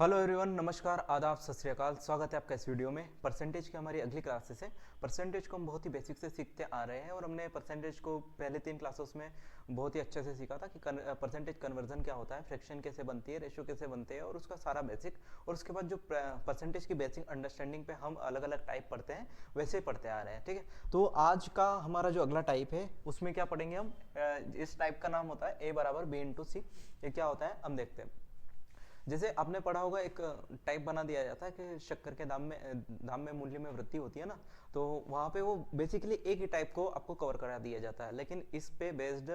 Hello everyone, नमस्कार, आदाब, सत श्री अकाल। स्वागत है आपका इस वीडियो में। परसेंटेज की हमारी अगली क्लासेस है। परसेंटेज को हम बहुत ही बेसिक से सीखते आ रहे हैं और हमने परसेंटेज को पहले 3 क्लासेस में बहुत ही अच्छे से सीखा था कि परसेंटेज कन्वर्जन क्या होता है, फ्रैक्शन कैसे बनती है, रेशियो कैसे बनते हैं और उसका सारा बेसिक। और उसके बाद जो परसेंटेज की बेसिक अंडरस्टैंडिंग पे हम अलग अलग टाइप पढ़ते हैं वैसे ही पढ़ते आ रहे हैं। ठीक है, तो आज का हमारा जो अगला टाइप है उसमें क्या पढ़ेंगे हम। इस टाइप का नाम होता है ए बराबर बी इंटू सी। ये क्या होता है हम देखते हैं। जैसे आपने पढ़ा होगा, एक टाइप बना दिया जाता है कि शक्कर के दाम में मूल्य में वृद्धि होती है ना, तो वहां पे वो बेसिकली एक ही टाइप को आपको कवर करा दिया जाता है। लेकिन इस पे बेस्ड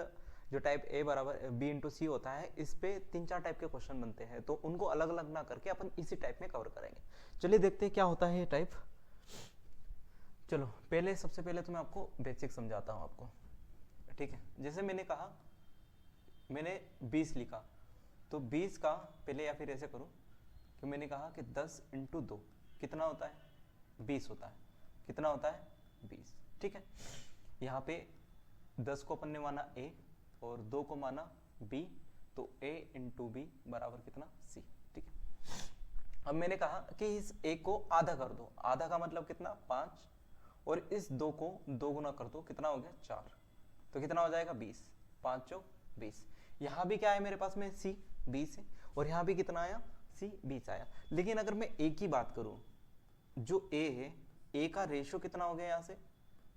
जो टाइप ए बराबर बी इंटू सी होता है, इस पे 3-4 टाइप के क्वेश्चन बनते हैं, तो उनको अलग अलग ना करके अपन इसी टाइप में कवर करेंगे। चलिए देखते हैं क्या होता है ये टाइप। चलो सबसे पहले तो मैं आपको बेसिक समझाता हूँ आपको। ठीक है, जैसे मैंने कहा, मैंने 20 लिखा, तो 20 का पहले या फिर ऐसे करूं कि मैंने कहा कि 10 इंटू 2 कितना होता है, 20 होता है। कितना होता है, 20। ठीक है, यहाँ पे 10 को अपन ने माना a और 2 को माना b, तो a इंटू बी बराबर कितना, c। ठीक है, अब मैंने कहा कि इस a को आधा कर दो। आधा का मतलब कितना, 5, और इस 2 को 2 गुना कर दो, कितना हो गया, 4। तो कितना हो जाएगा, 20। 5 चौक 20। यहाँ भी क्या है मेरे पास में, c 20 है, और यहाँ भी कितना आया, c 20 आया। लेकिन अगर मैं a की बात करूं, जो a है, a का रेशियो कितना हो गया, यहाँ से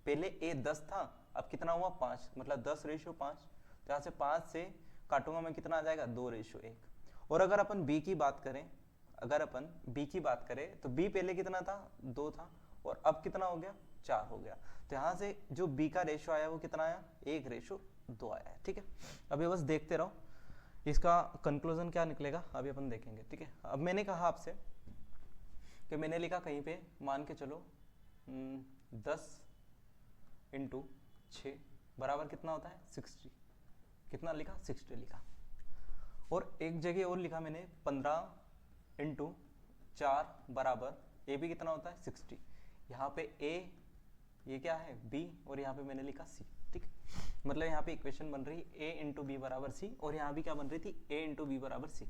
पहले a 10 था, अब कितना हुआ, 5, मतलब 10 रेशियो 5। तो यहाँ से 5 से काटूंगा मैं, कितना आ जाएगा, 2 रेशियो 1। और अगर अपन b की बात करें, तो b पहले कितना था, 2 था, और अब कितना हो गया, 4 हो गया। तो यहाँ से जो b का रेशियो आया वो कितना आया, 1:2 आया है। ठीक है, अभी बस देखते रहो, इसका कंक्लूजन क्या निकलेगा अभी अपन देखेंगे। ठीक है, अब मैंने कहा आपसे कि मैंने लिखा कहीं पे, मान के चलो 10 इंटू 6 बराबर कितना होता है, 60। कितना लिखा, 60 लिखा। और एक जगह और लिखा मैंने 15 इंटू 4 बराबर ए भी कितना होता है, 60। यहाँ पे ए, ये क्या है, बी, और यहाँ पे मैंने लिखा सी। ठीक, मतलब यहाँ पे इक्वेशन बन रही a इंटू बी बराबर सी, और यहाँ भी क्या बन रही थी, a इंटू बी बराबर सी।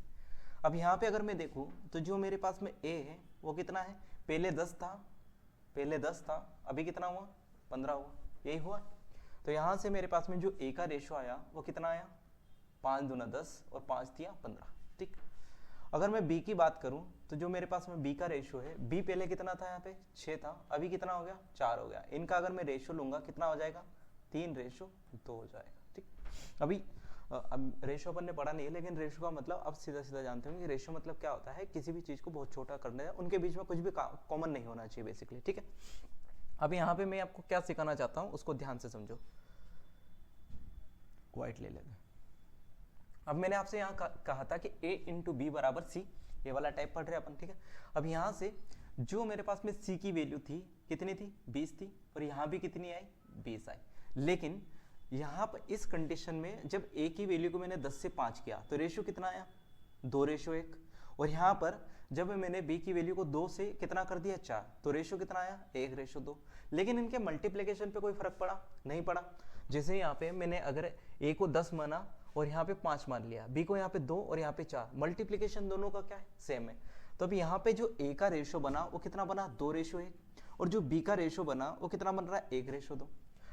अब यहाँ पे अगर मैं देखूँ तो जो मेरे पास में a है वो कितना है, पहले 10 था, अभी कितना हुआ, 15 हुआ, यही हुआ। तो यहाँ से मेरे पास में जो a का रेशियो आया वो कितना आया, 5 दूना 10 और 5 दिया 15। ठीक, अगर मैं b की बात करूं तो जो मेरे पास में b का रेशियो है, b पहले कितना था, यहाँ पे 6 था, अभी कितना हो गया, 4 हो गया। इनका अगर मैं रेशियो लूंगा कितना हो जाएगा, 3:2 हो जाएगा। ठीक, अभी अब रेशियो अपन ने पढ़ा नहीं है, लेकिन रेशियो का मतलब अब सीधा सीधा जानते होंगे कि रेशियो मतलब क्या होता है, किसी भी चीज को बहुत छोटा करने है, उनके बीच में कुछ भी कॉमन नहीं होना चाहिए बेसिकली। ठीक है, अब यहाँ पे मैं आपको क्या सिखाना चाहता हूँ उसको ध्यान से समझो। व्हाइट ले लेते हैं। अब मैंने आपसे यहाँ कहा था कि a इंटू बी बराबर सी, ये वाला टाइप पढ़ रहे हैं अपन। ठीक है, अब यहाँ से जो मेरे पास में c की वैल्यू थी कितनी थी, 20 थी, और यहाँ भी कितनी आई, 20 आई। लेकिन यहाँ पर इस कंडीशन में जब a की वैल्यू को मैंने 10 से 5 किया तो रेशियो कितना आया, 2:1। और यहाँ पर जब मैंने b की वैल्यू को 2 से कितना कर दिया, 4, तो रेशियो कितना आया, 1:2। लेकिन इनके मल्टीप्लीकेशन पे कोई फर्क पड़ा नहीं पड़ा। जैसे यहाँ पे मैंने अगर a को 10 माना और यहाँ पे 5 मान लिया, b को यहाँ पे 2 और यहाँ पे 4, मल्टीप्लीकेशन दोनों का क्या है, सेम है। तो अब यहाँ पे जो a का रेशियो बना वो कितना बना, 2:1, और जो b का रेशियो बना वो कितना बन रहा है, 1:2।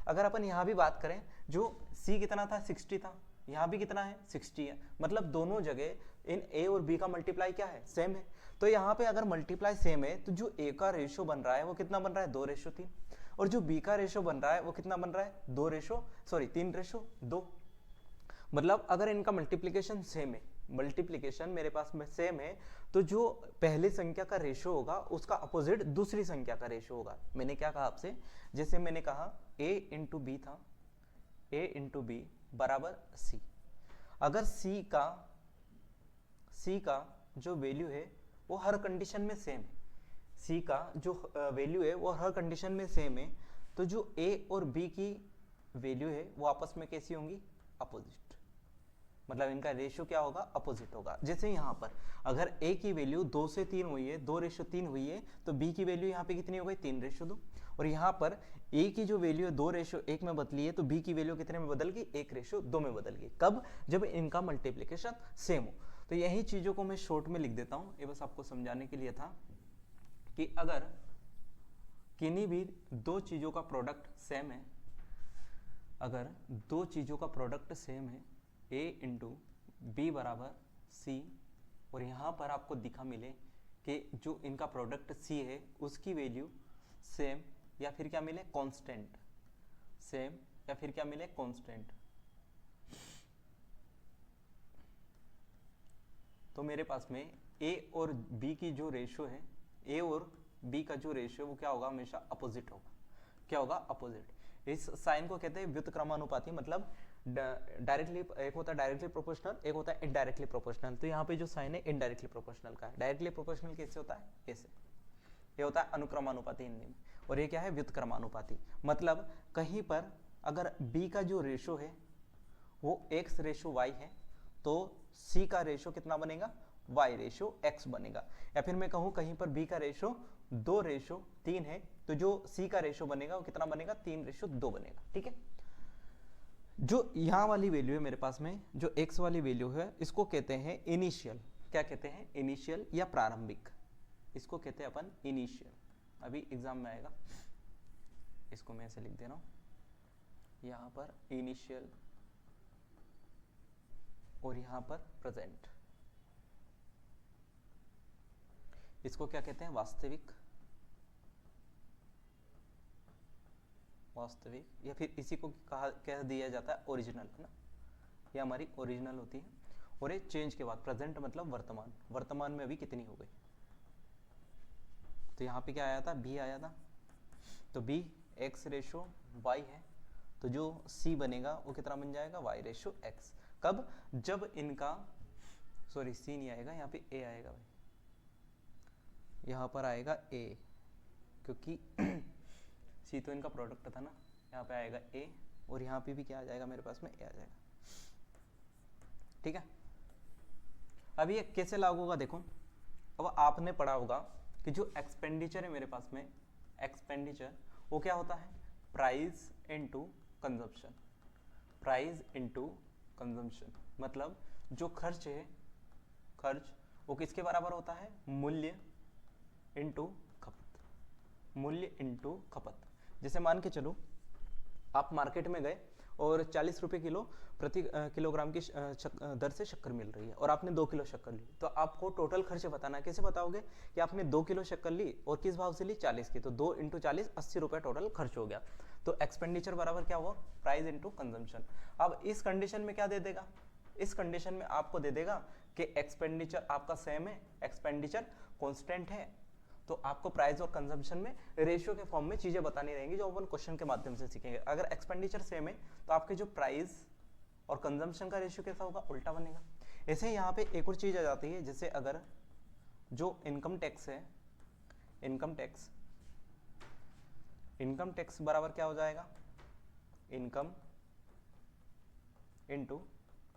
अगर अपन यहाँ भी बात करें, जो c कितना था, 60 था, यहाँ भी कितना है, 60 है, मतलब दोनों जगह इन a और b का मल्टीप्लाई क्या है, सेम है। तो यहाँ पे अगर मल्टीप्लाई सेम है तो जो a का रेशियो बन रहा है वो कितना बन रहा है, 2:3, और जो b का रेशियो बन रहा है वो कितना बन रहा है, 3:2। मतलब अगर इनका मल्टीप्लीकेशन सेम है, मल्टीप्लीकेशन मेरे पास में सेम है, तो जो पहली संख्या का रेशियो होगा उसका अपोजिट दूसरी संख्या का रेशियो होगा। मैंने क्या कहा आपसे, जैसे मैंने कहा a इंटू बी था, a इंटू बी बराबर c। अगर c का जो वैल्यू है वो हर कंडीशन में सेम है, c का जो वैल्यू है वो हर कंडीशन में सेम है, तो जो a और b की वैल्यू है वो आपस में कैसी होंगी, अपोजिट। मतलब इनका रेशियो क्या होगा, अपोजिट होगा। जैसे यहाँ पर अगर a की वैल्यू 2 से 3 हुई है, 2:3 हुई है, तो b की वैल्यू यहाँ पे कितनी हो गई, 3:2। और यहाँ पर a की जो वैल्यू है 2:1 में बदली है, तो b की वैल्यू कितने में बदल गई, 1:2 में बदल गई। कब, जब इनका मल्टीप्लीकेशन सेम हो। तो यही चीज़ों को मैं शॉर्ट में लिख देता हूँ, ये बस आपको समझाने के लिए था कि अगर किन्हीं भी दो चीज़ों का प्रोडक्ट सेम है, अगर दो चीज़ों का प्रोडक्ट सेम है A इंटू बी बराबर C, और यहाँ पर आपको दिखा मिले कि जो इनका प्रोडक्ट C है उसकी वैल्यू सेम या फिर क्या मिले कांस्टेंट, सेम या फिर क्या मिले कांस्टेंट, तो मेरे पास में A और B की जो रेशियो है, A और B का जो रेशियो वो क्या होगा, हमेशा अपोजिट होगा। क्या होगा, अपोजिट। इस साइन को कहते हैं व्युत्क्रमानुपाती, मतलब डायरेक्टली, एक होता है डायरेक्टली प्रोपोर्शनल, एक होता है इनडायरेक्टली प्रोपोर्शनल। तो यहाँ पे जो साइन है इनडायरेक्टली प्रोपोर्शनल का है। डायरेक्टली प्रोपोर्शनल कैसे होता है, ऐसे, ये होता है अनुक्रमानुपाती हिंदी में, और ये क्या है, व्युत्क्रमानुपाती। मतलब कहीं पर अगर B का जो रेशियो है वो X रेशियो Y है, तो C का रेशियो कितना बनेगा, Y रेशियो X बनेगा। या फिर मैं कहूँ कहीं पर B का रेशियो 2 रेशियो 3 है, तो जो C का रेशियो बनेगा वो कितना बनेगा, 3 रेशियो 2 बनेगा। ठीक है, जो यहाँ वाली वैल्यू है मेरे पास में, जो X वाली वैल्यू है, इसको कहते हैं इनिशियल। क्या कहते हैं, इनिशियल या प्रारंभिक, इसको कहते हैं अपन इनिशियल। अभी एग्जाम में आएगा, इसको मैं ऐसे लिख दे रहा हूँ, यहाँ पर इनिशियल और यहाँ पर प्रेजेंट। इसको क्या कहते हैं, वास्तविक, वास्तविक, या फिर इसी को कह दिया जाता है ओरिजिनल, है ना, ये हमारी ओरिजिनल होती है। और ये चेंज के बाद, प्रेजेंट मतलब वर्तमान, वर्तमान में अभी कितनी हो गई। तो यहाँ पे क्या आया था, B आया था, तो B X रेशो Y है, तो जो C बनेगा वो कितना बन जाएगा, Y रेशो X। कब, जब इनका, सॉरी C नहीं आएगा, यहाँ पे A आएगा भाई, यहाँ पर आएगा A, क्योंकि C तो इनका प्रोडक्ट था ना, यहाँ पे आएगा A, और यहाँ पे भी क्या आ जाएगा मेरे पास में, A आ जाएगा। ठीक है, अभी ये कैसे लागू होगा देखो। अब आपने पढ़ा होगा कि जो एक्सपेंडिचर है मेरे पास में, एक्सपेंडिचर वो क्या होता है, price into consumption, price into consumption. मतलब जो खर्च है, खर्च वो किसके बराबर होता है, मूल्य इनटू खपत, मूल्य इनटू खपत। जैसे मान के चलो आप मार्केट में गए और 40 रुपए किलो प्रति किलोग्राम की दर से शक्कर मिल रही है, और आपने 2 किलो शक्कर ली, तो आपको टोटल खर्च बताना है। कैसे बताओगे कि आपने 2 किलो शक्कर ली और किस भाव से ली, 40 की, तो 2 इंटू 40, 80 रुपए टोटल खर्च हो गया। तो एक्सपेंडिचर बराबर क्या हुआ, प्राइस इंटू कंजम्पशन। अब इस कंडीशन में क्या दे देगा, इस कंडीशन में आपको दे देगा कि एक्सपेंडिचर आपका सेम है, एक्सपेंडिचर कॉन्स्टेंट है, तो आपको प्राइस और कंजम्पशन में रेशियो के फॉर्म में चीजें बतानी रहेंगी, जो अपन क्वेश्चन के माध्यम से सीखेंगे। अगर एक्सपेंडिचर सेम है तो आपके जो प्राइस और कंजम्पशन का रेशियो कैसा होगा, उल्टा बनेगा। ऐसे यहाँ पे एक और चीज आ जाती है, जैसे अगर जो इनकम टैक्स है, इनकम टैक्स, इनकम टैक्स बराबर क्या हो जाएगा, इनकम इनटू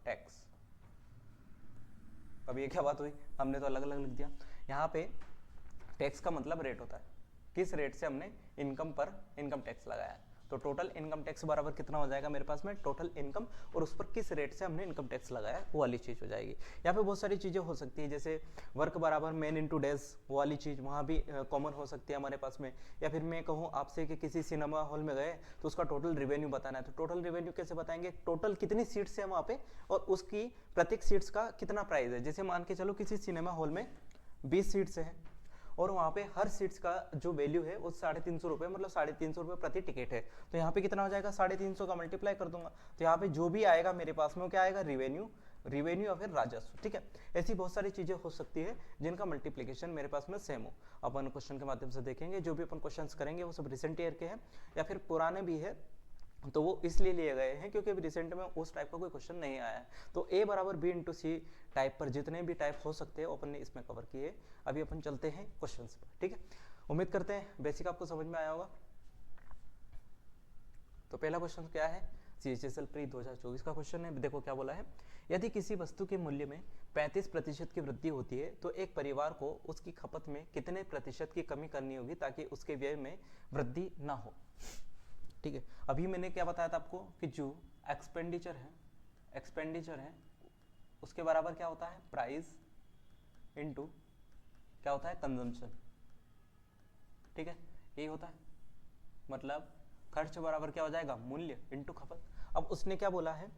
टैक्स। अब ये क्या बात हुई, हमने तो अलग अलग लिख दिया। यहाँ पे टैक्स का मतलब रेट होता है, किस रेट से हमने इनकम पर इनकम टैक्स लगाया है, तो टोटल इनकम टैक्स बराबर कितना हो जाएगा मेरे पास में, टोटल इनकम और उस पर किस रेट से हमने इनकम टैक्स लगाया है, वो वाली चीज हो जाएगी। यहाँ पे बहुत सारी चीजें हो सकती है, जैसे वर्क बराबर मैन इंटू डेज, वो वाली चीज वहाँ भी कॉमन हो सकती है हमारे पास में। या फिर मैं कहूँ आपसे कि किसी सिनेमा हॉल में गए तो उसका टोटल रेवेन्यू बताना है, तो टोटल रेवेन्यू कैसे बताएंगे, टोटल कितनी सीट्स है वहाँ पे और उसकी प्रत्येक सीट्स का कितना प्राइस है। जैसे मान के चलो किसी सिनेमा हॉल में 20 सीट्स है और वहाँ पे हर सीट्स का जो वैल्यू है वो 350 रुपये, मतलब 350 रुपये प्रति टिकट है, तो यहाँ पे कितना हो जाएगा, 350 का मल्टीप्लाई कर दूंगा, तो यहाँ पे जो भी आएगा मेरे पास में वो क्या आएगा, रिवेन्यू, रिवेन्यू या फिर राजस्व। ठीक है, ऐसी बहुत सारी चीजें हो सकती है जिनका मल्टीप्लीकेशन मेरे पास में सेम हो। अपन क्वेश्चन के माध्यम से देखेंगे, जो भी अपन क्वेश्चन करेंगे वो सब रिसेंट ईयर के हैं या फिर पुराने भी है, तो वो इसलिए लिए गए हैं क्योंकि अभी रिसेंट में उस टाइप का कोई क्वेश्चन नहीं आया है। तो A बराबर B इंटू सी टाइप पर जितने भी टाइप हो सकते हैं वो अपन ने इसमें कवर किए। अभी अपन चलते हैं क्वेश्चंस पर। ठीक है, उम्मीद करते हैं बेसिक आपको समझ में आया होगा। तो पहला क्वेश्चन क्या है, CHSL प्री 2024 का क्वेश्चन है। देखो क्या बोला है, यदि किसी वस्तु के मूल्य में 35% की वृद्धि होती है तो एक परिवार को उसकी खपत में कितने प्रतिशत की कमी करनी होगी ताकि उसके व्यय में वृद्धि ना हो। ठीक है, अभी मैंने क्या बताया था आपको कि जो एक्सपेंडिचर है उसके बराबर क्या होता है, प्राइस इनटू क्या होता है, कंजम्पशन। ठीक है, यही होता है, मतलब खर्च बराबर क्या हो जाएगा, मूल्य इनटू खपत। अब उसने क्या बोला है,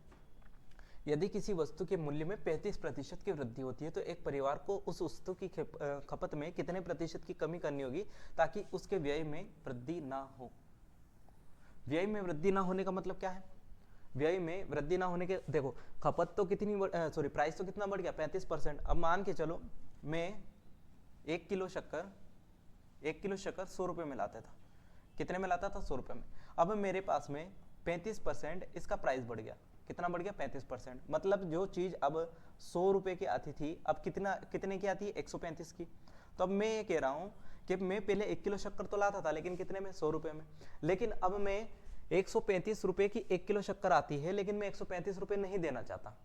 यदि किसी वस्तु के मूल्य में 35% की वृद्धि होती है तो एक परिवार को उस वस्तु की खपत में कितने प्रतिशत की कमी करनी होगी ताकि उसके व्यय में वृद्धि ना हो। व्यय में वृद्धि ना होने का मतलब क्या है, व्यय में वृद्धि ना होने के, देखो खपत तो कितनी प्राइस तो कितना बढ़ गया, 35%। अब मान के चलो मैं 1 किलो शक्कर 100 रुपये में लाता था, कितने में लाता था, 100 रुपये में। अब मेरे पास में 35% इसका प्राइस बढ़ गया, कितना बढ़ गया, 35%। मतलब जो चीज अब 100 रुपए की आती थी अब कितने की आती है, 135 की। तो अब मैं ये कह रहा हूँ कि मैं पहले 1 किलो शक्कर तो लाता था, लेकिन कितने में, 100 रुपए में। लेकिन अब मैं 135 रुपए की 1 किलो शक्कर आती है, लेकिन मैं 135 रुपए नहीं देना चाहता।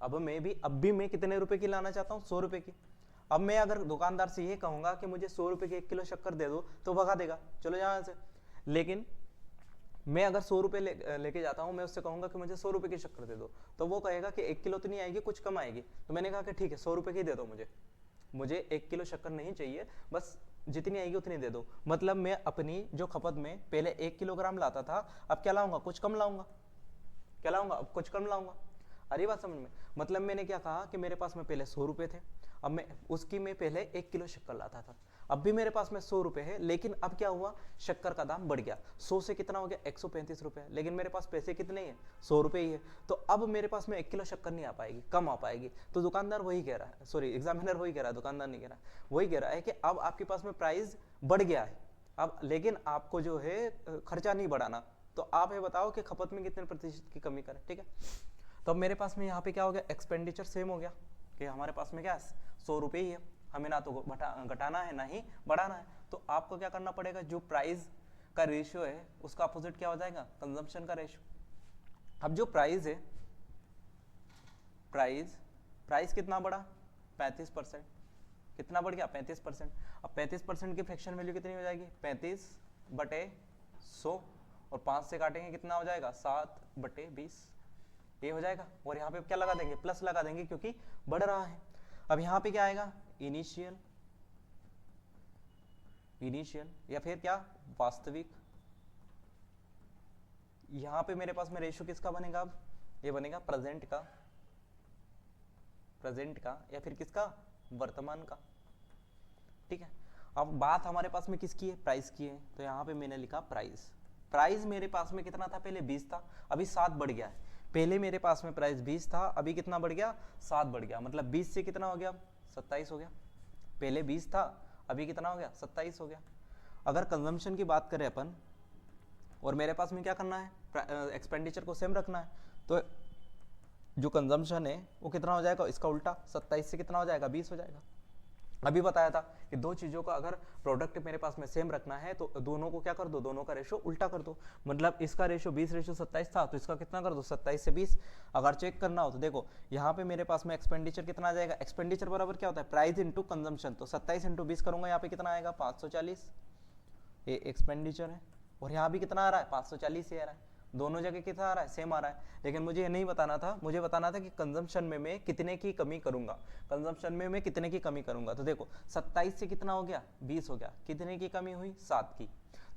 अब भी मैं कितने रुपए की लाना चाहता हूँ, 100 रुपए की। अब मैं अगर दुकानदार से ये कहूंगा कि मुझे 100 रुपए की 1 किलो शक्कर दे दो, तो भगा देगा, चलो यहाँ से। लेकिन मैं अगर 100 रुपए लेके जाता हूँ, मैं उससे कहूंगा कि मुझे 100 रुपए की शक्कर दे दो, तो वो कहेगा कि 1 किलो तो नहीं आएगी, कुछ कम आएगी। तो मैंने कहा कि ठीक है, 100 रुपए की दे दो, मुझे 1 किलो शक्कर नहीं चाहिए, बस जितनी आएगी उतनी दे दो। मतलब मैं अपनी जो खपत में पहले 1 किलोग्राम लाता था, अब क्या लाऊंगा, कुछ कम लाऊंगा। क्या लाऊंगा, अब कुछ कम लाऊंगा। अरे बात समझ में, मतलब मैंने क्या कहा कि मेरे पास में पहले 100 रुपए थे, अब मैं पहले 1 किलो शक्कर लाता था। अब भी मेरे पास में 100 रुपए है, लेकिन अब क्या हुआ, शक्कर का दाम बढ़ गया, 100 से कितना हो गया, 135 रुपए। लेकिन मेरे पास पैसे कितने ही है, 100 रुपए ही है। तो अब मेरे पास में 1 किलो शक्कर नहीं आ पाएगी, कम आ पाएगी। तो दुकानदार वही कह रहा है, सॉरी एग्जामिनर वही कह रहा है, दुकानदार नहीं कह रहा है, वही कह रहा है कि अब आपके पास में प्राइस बढ़ गया है, अब लेकिन आपको जो है खर्चा नहीं बढ़ाना। तो आप ये बताओ कि खपत में कितने प्रतिशत की कमी करें। ठीक है, तो अब मेरे पास में यहाँ पे क्या हो गया, एक्सपेंडिचर सेम हो गया कि हमारे पास में क्या है, 100 रुपये ही है, हमें ना तो घटाना है ना ही बढ़ाना है। तो आपको क्या करना पड़ेगा, जो प्राइस का रेशियो है उसका अपोजिट क्या हो जाएगा, कंजम्पशन का रेशियो। अब जो प्राइस है, प्राइस कितना बढ़ा, 35%। कितना बढ़ गया, 35%। अब 35% की फ्रैक्शन वैल्यू कितनी हो जाएगी, 35/100, और 5 से काटेंगे कितना हो जाएगा, 7/20, ये हो जाएगा। और यहाँ पे क्या लगा देंगे, प्लस लगा देंगे, क्योंकि बढ़ रहा है। अब यहाँ पे क्या आएगा, इनिशियल या फिर क्या, वास्तविक। यहाँ पे मेरे पास में रेशियो किसका बनेगा, अब ये बनेगा प्रेजेंट का या फिर किसका, वर्तमान का। ठीक है, अब बात हमारे पास में किसकी है, प्राइस की है। तो यहाँ पे मैंने लिखा प्राइस मेरे पास में कितना था, पहले 20 था, अभी 7 बढ़ गया है। पहले मेरे पास में प्राइस 20 था, अभी कितना बढ़ गया, 7 बढ़ गया। मतलब 20 से कितना हो गया, 27 हो गया। पहले 20 था, अभी कितना हो गया, 27 हो गया। अगर कंजम्पशन की बात करें अपन, और मेरे पास में क्या करना है, एक्सपेंडिचर को सेम रखना है, तो जो कंजम्पशन है वो कितना हो जाएगा, इसका उल्टा, 27 से कितना हो जाएगा, 20 हो जाएगा। अभी बताया था कि दो चीजों का अगर प्रोडक्ट मेरे पास में सेम रखना है तो दोनों को क्या कर दो, दोनों का रेशो उल्टा कर दो। मतलब इसका रेशो 20/27 था, तो इसका कितना कर दो, 27 से 20। अगर चेक करना हो तो देखो यहाँ पे मेरे पास में एक्सपेंडिचर कितना आ जाएगा, एक्सपेंडिचर बराबर क्या होता है, प्राइस इंटू कंजम्पशन। तो 27/20 करूंगा, यहाँ पे कितना आएगा, 540, ये एक्सपेंडिचर है। और यहाँ भी कितना आ रहा है, 540 ही आ रहा है। दोनों जगह कितना आ रहा है, सेम आ रहा है। लेकिन मुझे ये नहीं बताना था, मुझे बताना था कि कंजम्पशन में मैं कितने की कमी करूंगा, कंजम्पशन में मैं कितने की कमी करूंगा। तो देखो 27 से कितना हो गया, 20 हो गया, कितने की कमी हुई, 7 की।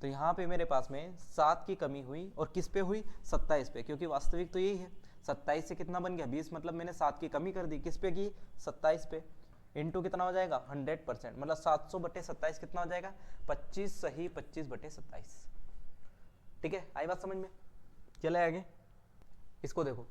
तो यहाँ पे मेरे पास में 7 की कमी हुई, और किस पे हुई, 27 पे, क्योंकि वास्तविक तो यही है। 27 से कितना बन गया, 20, मतलब मैंने 7 की कमी कर दी, किस पे की, 27 पे। इंटू कितना हो जाएगा, 100%, मतलब 700/27 कितना हो जाएगा, 25 सही 25/27। ठीक है, आई बात समझ में। चले आगे, इसको देखो,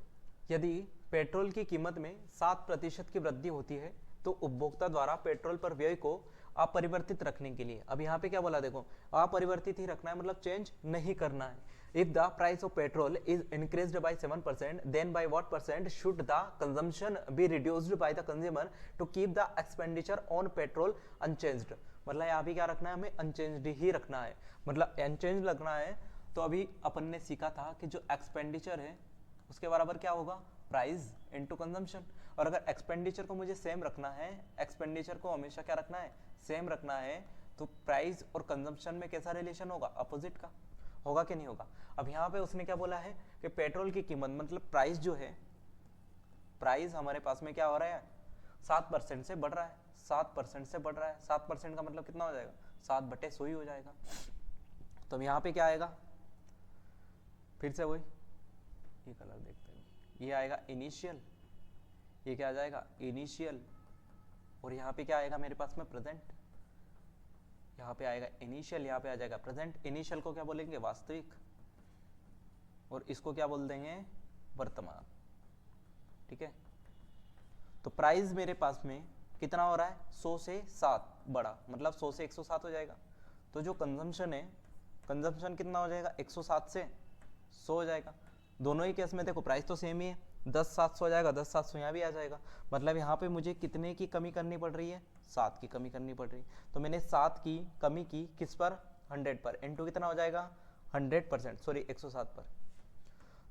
यदि पेट्रोल की कीमत में 7% की वृद्धि होती है तो उपभोक्ता द्वारा पेट्रोल पर व्यय को अपरिवर्तित रखने के लिए, अब यहाँ पे क्या बोला, देखो अपरिवर्तित ही रखना है, मतलब चेंज नहीं करना है। If the price of petrol is increased by 7%, then by what percent should the consumption be reduced by the consumer to keep the expenditure on petrol unchanged. मतलब यहाँ भी क्या रखना है, हमें अनचेंज्ड ही रखना है, मतलब अनचेंज रखना है। तो अभी अपन ने सीखा था कि जो एक्सपेंडिचर है उसके बराबर क्या होगा, प्राइस इनटू कंजम्पशन। और अगर एक्सपेंडिचर को मुझे सेम रखना है, एक्सपेंडिचर को हमेशा क्या रखना है, सेम रखना है, तो प्राइस और कंजम्पशन में कैसा रिलेशन होगा, अपोजिट का होगा कि नहीं होगा। अब यहाँ पे उसने क्या बोला है कि पेट्रोल की कीमत, मतलब प्राइस जो है, प्राइस हमारे पास में क्या हो रहा है, 7% से बढ़ रहा है, 7% से बढ़ रहा है। 7% का मतलब कितना हो जाएगा, 7/100 ही हो जाएगा। तो अब यहाँ पे क्या आएगा, फिर से वही, ये कलर देखते हैं, ये आएगा इनिशियल, ये क्या आ जाएगा इनिशियल, और यहाँ पे क्या आएगा मेरे पास में प्रेजेंट, यहाँ पे आएगा इनिशियल, यहाँ पे आ जाएगा प्रेजेंट। इनिशियल को क्या बोलेंगे, वास्तविक, और इसको क्या बोल देंगे, वर्तमान। ठीक है, तो प्राइस मेरे पास में कितना हो रहा है, 100 से 7 बड़ा, मतलब 100 से 107 हो जाएगा। तो जो कंजम्पशन है, कंजम्पशन कितना हो जाएगा, 107 से 100 हो जाएगा। दोनों ही केस में देखो प्राइस तो सेम ही है, 10,700 हो जाएगा, 10,700 यहाँ भी आ जाएगा। मतलब यहाँ पे मुझे कितने की कमी करनी पड़ रही है, 7 की कमी करनी पड़ रही है। तो मैंने 7 की कमी की किस पर, 100 पर, इनटू कितना हो जाएगा 100%, सॉरी 107 पर।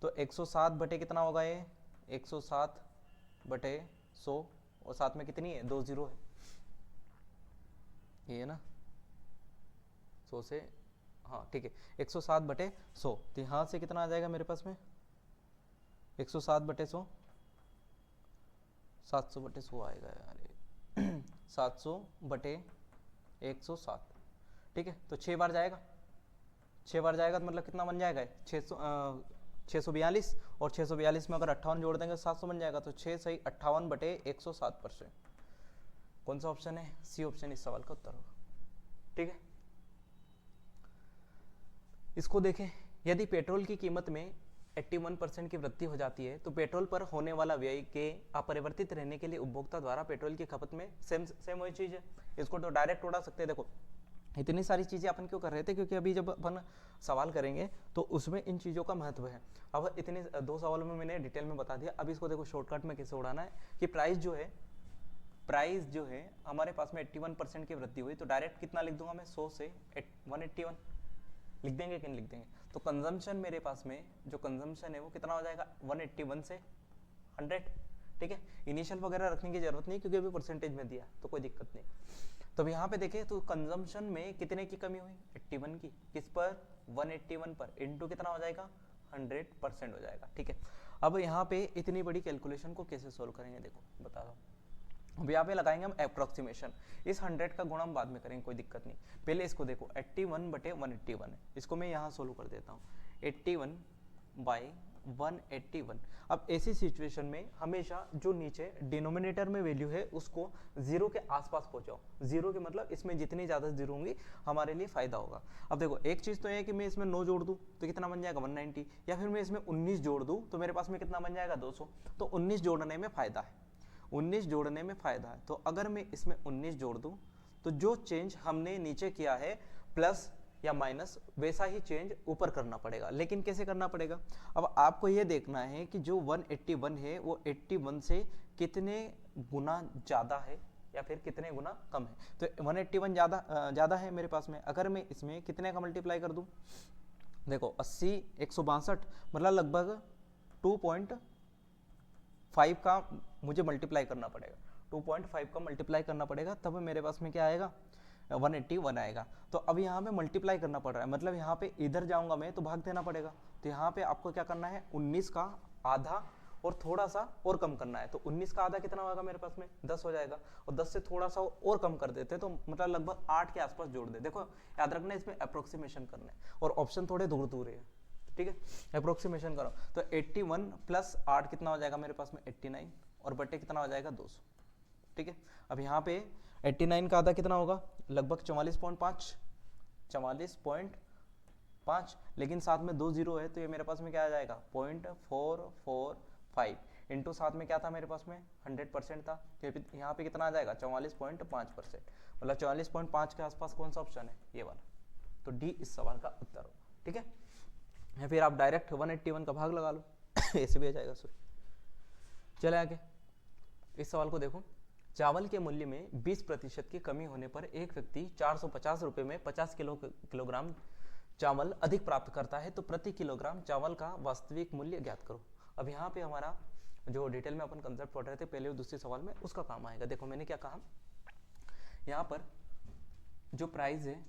तो 107 बटे कितना होगा ये, 107 बटे 100, और साथ में कितनी है, 2 जीरो है, ये है ना, 100 से, हाँ ठीक है, 107 बटे 100। तो यहाँ से कितना आ जाएगा मेरे पास में, 107 बटे 100, 700 बटे 100 आएगा यार 700 बटे 107। ठीक है, तो 6 बार जाएगा, 6 बार जाएगा तो मतलब कितना बन जाएगा, 642, और 642 में अगर 58 जोड़ देंगे तो 700 बन जाएगा। तो 6 सही 58 बटे 107%। कौन सा ऑप्शन है, सी ऑप्शन इस सवाल का उत्तर होगा। ठीक है, इसको देखें, यदि पेट्रोल की कीमत में 81% की वृद्धि हो जाती है तो पेट्रोल पर होने वाला व्यय के अपरिवर्तित रहने के लिए उपभोक्ता द्वारा पेट्रोल की खपत में सेम वही चीज है। इसको तो डायरेक्ट उड़ा सकते हैं। देखो इतनी सारी चीजें अपन क्यों कर रहे थे, क्योंकि अभी जब अपन सवाल करेंगे तो उसमें इन चीजों का महत्व है। अब इतने 2 सवालों में मैंने डिटेल में बता दिया। अब इसको देखो शॉर्टकट में कैसे उड़ाना है, कि प्राइस जो है हमारे पास में 81% की वृद्धि हुई, तो डायरेक्ट कितना लिख दूंगा मैं, 100 से 181 लिख देंगे कि नहीं लिख देंगे। तो कंजम्पशन मेरे पास में जो कंजम्पशन है वो कितना हो जाएगा, 181 से 100। ठीक है, इनिशियल वगैरह रखने की जरूरत नहीं क्योंकि अभी परसेंटेज में दिया तो कोई दिक्कत नहीं। तो अब यहाँ पे देखें तो कंजम्पशन में कितने की कमी हुई, 81 की, किस पर, 181 पर, इनटू कितना हो जाएगा 100% हो जाएगा। ठीक है, अब यहाँ पे इतनी बड़ी कैलकुलेशन को कैसे सोल्व करेंगे, देखो बता दो। अब यहाँ पे लगाएंगे हम अप्रोक्सीमेशन, इस 100 का गुणा हम बाद में करेंगे, कोई दिक्कत नहीं। पहले इसको देखो 81 बटे 181 है, इसको मैं यहाँ सोल्व कर देता हूँ, 81 बाई 181। अब ऐसी सिचुएशन में हमेशा जो नीचे डिनोमिनेटर में वैल्यू है उसको 0 के आसपास पहुंचाओ। 0 के मतलब इसमें जितनी ज्यादा 0 होंगी हमारे लिए फायदा होगा। अब देखो एक चीज तो है कि मैं इसमें 9 जोड़ दूं तो कितना बन जाएगा 190, या फिर मैं इसमें 19 जोड़ दूं तो मेरे पास में कितना बन जाएगा 200। तो 19 जोड़ने में फायदा है, 19 जोड़ने में फायदा है। तो अगर मैं इसमें 19 जोड़ दूं तो जो चेंज हमने नीचे किया है प्लस या माइनस वैसा ही चेंज ऊपर करना पड़ेगा। लेकिन कैसे करना पड़ेगा, अब आपको यह देखना है कि जो 181 है वो 81 से कितने गुना ज्यादा है या फिर कितने गुना कम है। तो 181 ज्यादा है मेरे पास में, अगर मैं इसमें कितने का मल्टीप्लाई कर दूं, देखो 80 162 मतलब लगभग 2.5 का मुझे मल्टीप्लाई करना पड़ेगा, 2.5 का मल्टीप्लाई करना पड़ेगा, तब मेरे पास में क्या आएगा 181 आएगा। तो अब यहाँ पे मल्टीप्लाई करना पड़ रहा है, मतलब यहाँ पे इधर जाऊंगा मैं तो भाग देना पड़ेगा। तो यहाँ पे आपको क्या करना है, 19 का आधा और थोड़ा सा और कम करना है। तो 19 का आधा कितना होगा मेरे पास में 10 हो जाएगा, और 10 से थोड़ा सा और कम कर देते तो मतलब लगभग 8 के आसपास जोड़ दे। देखो याद रखना इसमें अप्रोक्सीमेशन करना है और ऑप्शन थोड़े दूर दूर है। ठीक है, अप्रोक्सीमेशन करो तो 81 प्लस 8 कितना हो जाएगा मेरे पास में 89, और बटे कितना हो जाएगा 200। ठीक है, अब यहाँ पे 89 का आधा कितना होगा, लगभग 44.5, 44.5, लेकिन साथ में 2 जीरो है तो ये मेरे पास में क्या आ जाएगा 0.445, इंटू साथ में क्या था मेरे पास में 100% था, तो यहाँ पे कितना आ जाएगा 44.5%, मतलब 44.5 के आसपास कौन सा ऑप्शन है, ये वाला। तो डी इस सवाल का उत्तर होगा। ठीक है, या फिर आप डायरेक्ट 181 का भाग लगा लो ऐसे भी आ जाएगा। सॉरी, चले आगे इस सवाल को देखो। चावल के मूल्य में 20% की कमी होने पर एक व्यक्ति 450 रुपए में 50 किलोग्राम चावल अधिक प्राप्त करता है, तो प्रति किलोग्राम चावल का वास्तविक मूल्य ज्ञात करो। अब यहाँ पे हमारा जो डिटेल में अपन कंसेप्ट पढ़ रहे थे पहले और दूसरे सवाल में, उसका काम आएगा। देखो मैंने क्या कहा, यहाँ पर जो प्राइस है,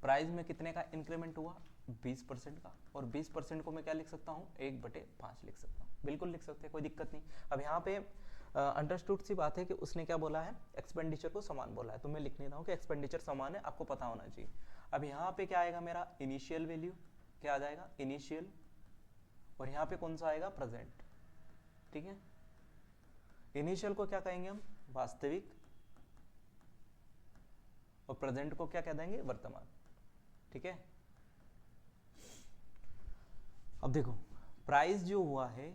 प्राइस में कितने का इंक्रीमेंट हुआ 20% का, और 20% को मैं क्या लिख सकता हूँ 1/5 लिख सकता हूँ। बिल्कुल लिख सकते हैं, कोई दिक्कत नहीं। अब यहाँ पे अंडरस्टूड सी बात है कि उसने क्या बोला है, एक्सपेंडिचर को समान बोला है, तो मैं लिख नहीं रहा हूँ कि एक्सपेंडिचर समान है, आपको पता होना चाहिए। अब यहाँ पे क्या आएगा मेरा इनिशियल वैल्यू, क्या आ जाएगा इनिशियल, और यहाँ पे कौन सा आएगा प्रेजेंट, ठीक है। इनिशियल को क्या कहेंगे हम, वास्तविक, और प्रेजेंट को क्या कह देंगे, वर्तमान, ठीक है। अब देखो प्राइस जो हुआ है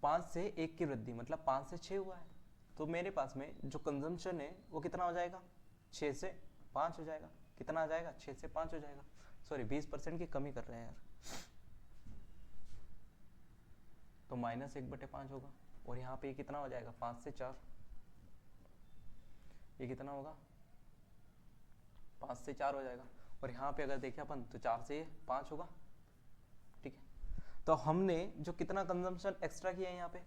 5 से 1 की वृद्धि, मतलब 5 से 6 हुआ है, तो मेरे पास में जो कंजम्पशन है वो कितना हो जाएगा, 6 से 5 हो जाएगा। कितना आ जाएगा, 6 से 5 हो जाएगा। सॉरी 20% की कमी कर रहे हैं यार, तो -1/5 होगा। और यहाँ पे ये कितना हो जाएगा, 5 से 4, ये कितना होगा 5 से 4 हो जाएगा। और यहाँ पे अगर देखें अपन तो 4 से 5 होगा, ठीक है। तो हमने जो कितना कंजम्पशन एक्स्ट्रा किया है यहाँ पे,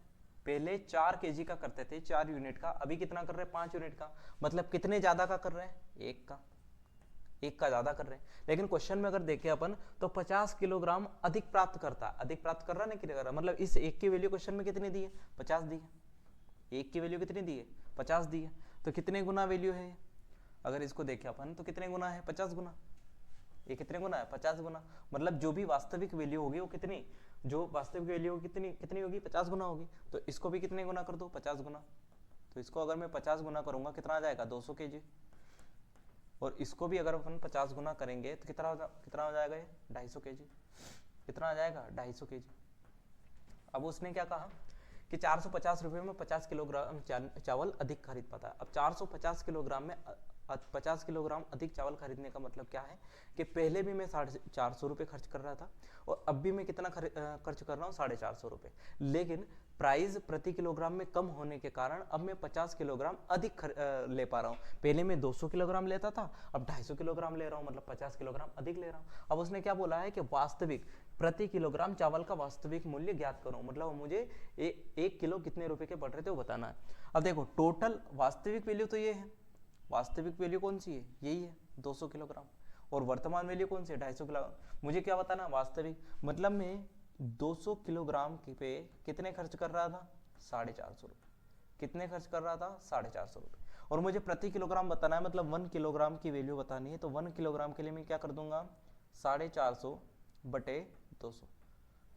पहले 4 kg का करते थे, 4 यूनिट का, अभी कितना कर रहे हैं 5 यूनिट का, मतलब कितने ज्यादा का कर रहे हैं, एक का ज्यादा कर रहे हैं। लेकिन क्वेश्चन में अगर देखें अपन तो 50 किलोग्राम अधिक प्राप्त करता है, अधिक प्राप्त कर रहा नहीं कर रहा, मतलब इस एक की वैल्यू क्वेश्चन में कितनी दी है, 50 दी है। एक की वैल्यू कितनी दी है, 50 दी है, तो कितने गुना वैल्यू है, अगर इसको देखें अपन तो कितने गुना है, 50 गुना। ये कितने गुना है, 50 गुना, मतलब जो भी वास्तविक वैल्यू होगी वो कितनी, जो वास्तविक वैल्यू कितनी कितनी होगी, 50 गुना होगी। तो इसको भी कितने गुना कर दो, 50 गुना। तो इसको अगर मैं 50 गुना करूंगा कितना आ जाएगा, 200 kg। और इसको भी अगर अपन 50 गुना करेंगे तो कितना हो जाएगा, ये 250 kg। कितना आ जाएगा, 250 kg। अब उसने क्या कहा कि 450 रुपये में 50 किलोग्राम चावल अधिक खरीद पाता है। अब 450 किलोग्राम में 50 किलोग्राम अधिक चावल खरीदने का मतलब क्या है कि पहले भी मैं 450 रुपये खर्च कर रहा था और अब भी मैं कितना खर्च कर रहा हूँ, 450 रुपये। लेकिन प्राइस प्रति किलोग्राम में कम होने के कारण अब मैं 50 किलोग्राम अधिक ले पा रहा हूँ। पहले मैं 200 किलोग्राम लेता था, अब 250 किलोग्राम ले रहा हूँ, मतलब 50 किलोग्राम अधिक ले रहा हूँ। अब उसने क्या बोला है कि वास्तविक प्रति किलोग्राम चावल का वास्तविक मूल्य ज्ञात करो, मतलब मुझे 1 किलो कितने रुपए के पड़ रहे थे वो बताना है। अब देखो टोटल वास्तविक वैल्यू तो ये है, वास्तविक वैल्यू कौन सी है, यही है 200 किलोग्राम, और वर्तमान वैल्यू कौन सी है, 250 किलोग्राम। मुझे क्या बताना, वास्तविक, मतलब मैं 200 किलोग्राम पे कितने खर्च कर रहा था, 450 रुपये। कितने खर्च कर रहा था, 450 रुपये। और मुझे प्रति किलोग्राम बताना है, मतलब 1 किलोग्राम की वैल्यू बतानी है, तो 1 किलोग्राम के लिए मैं क्या कर दूंगा, 450 बटे 200।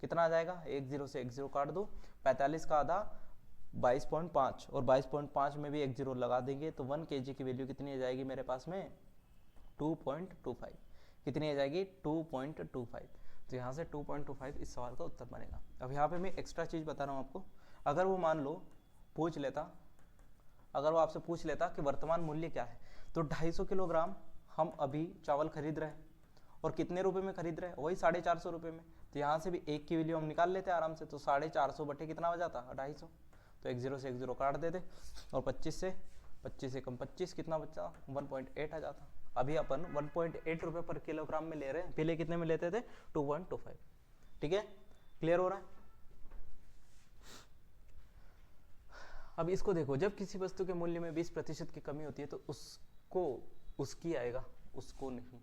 कितना आ जाएगा, 1 0 से 1 0 काट दो, 45 का आधा 22.5, और 22.5 में भी 1 0 लगा देंगे तो 1 kg की वैल्यू कितनी आ जाएगी मेरे पास में, 2.25। कितनी आ जाएगी, 2.25। तो यहाँ से 2.25 इस सवाल का उत्तर बनेगा। अब यहाँ पे मैं एक्स्ट्रा चीज बता रहा हूँ आपको, अगर वो मान लो पूछ लेता, अगर वो आपसे पूछ लेता कि वर्तमान मूल्य क्या है, तो 250 किलोग्राम हम अभी चावल खरीद रहे हैं और कितने रुपए में खरीद रहे हैं, वही 450 रुपये में। तो यहाँ से भी 1 की वैल्यू हम निकाल लेते आराम से, तो 450 बटे कितना हो जाता, 250। तो 1 0 से 1 0 काट देते, और 25 से कम 25 कितना बचा, 1.8 आ जाता। अभी अपन 1.8 रुपये पर किलोग्राम में ले रहे हैं, पहले कितने में लेते थे, 2.25। ठीक है, क्लियर हो रहा है। अब इसको देखो, जब किसी वस्तु के मूल्य में 20% की कमी होती है तो उसको उसकी आएगा, उसको नहीं,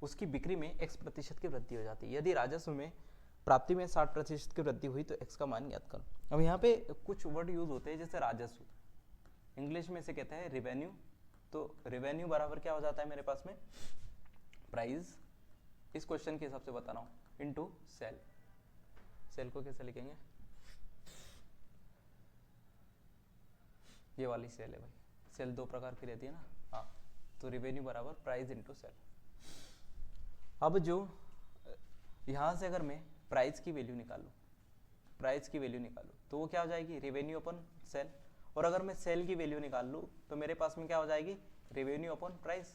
उसकी बिक्री में x% की वृद्धि हो जाती है। यदि राजस्व में प्राप्ति में 60% की वृद्धि हुई तो x का मान ज्ञात करो। अब यहाँ पे कुछ वर्ड यूज होते हैं, जैसे राजस्व, इंग्लिश में से कहते हैं रेवेन्यू। तो रेवेन्यू बराबर क्या हो जाता है मेरे पास में, प्राइस, इस क्वेश्चन के हिसाब से बता रहा हूँ, इनटू सेल। सेल को कैसे लिखेंगे, ये वाली सेल है भाई, सेल 2 प्रकार की रहती है ना, हाँ। तो रेवेन्यू बराबर प्राइस इनटू सेल। अब जो यहाँ से अगर मैं प्राइस की वैल्यू निकालूं, प्राइस की वैल्यू निकालूं तो वो क्या हो जाएगी, रेवेन्यू अपन सेल। और अगर मैं सेल की वैल्यू निकाल लूँ तो मेरे पास में क्या हो जाएगी, रेवेन्यू अपन प्राइस।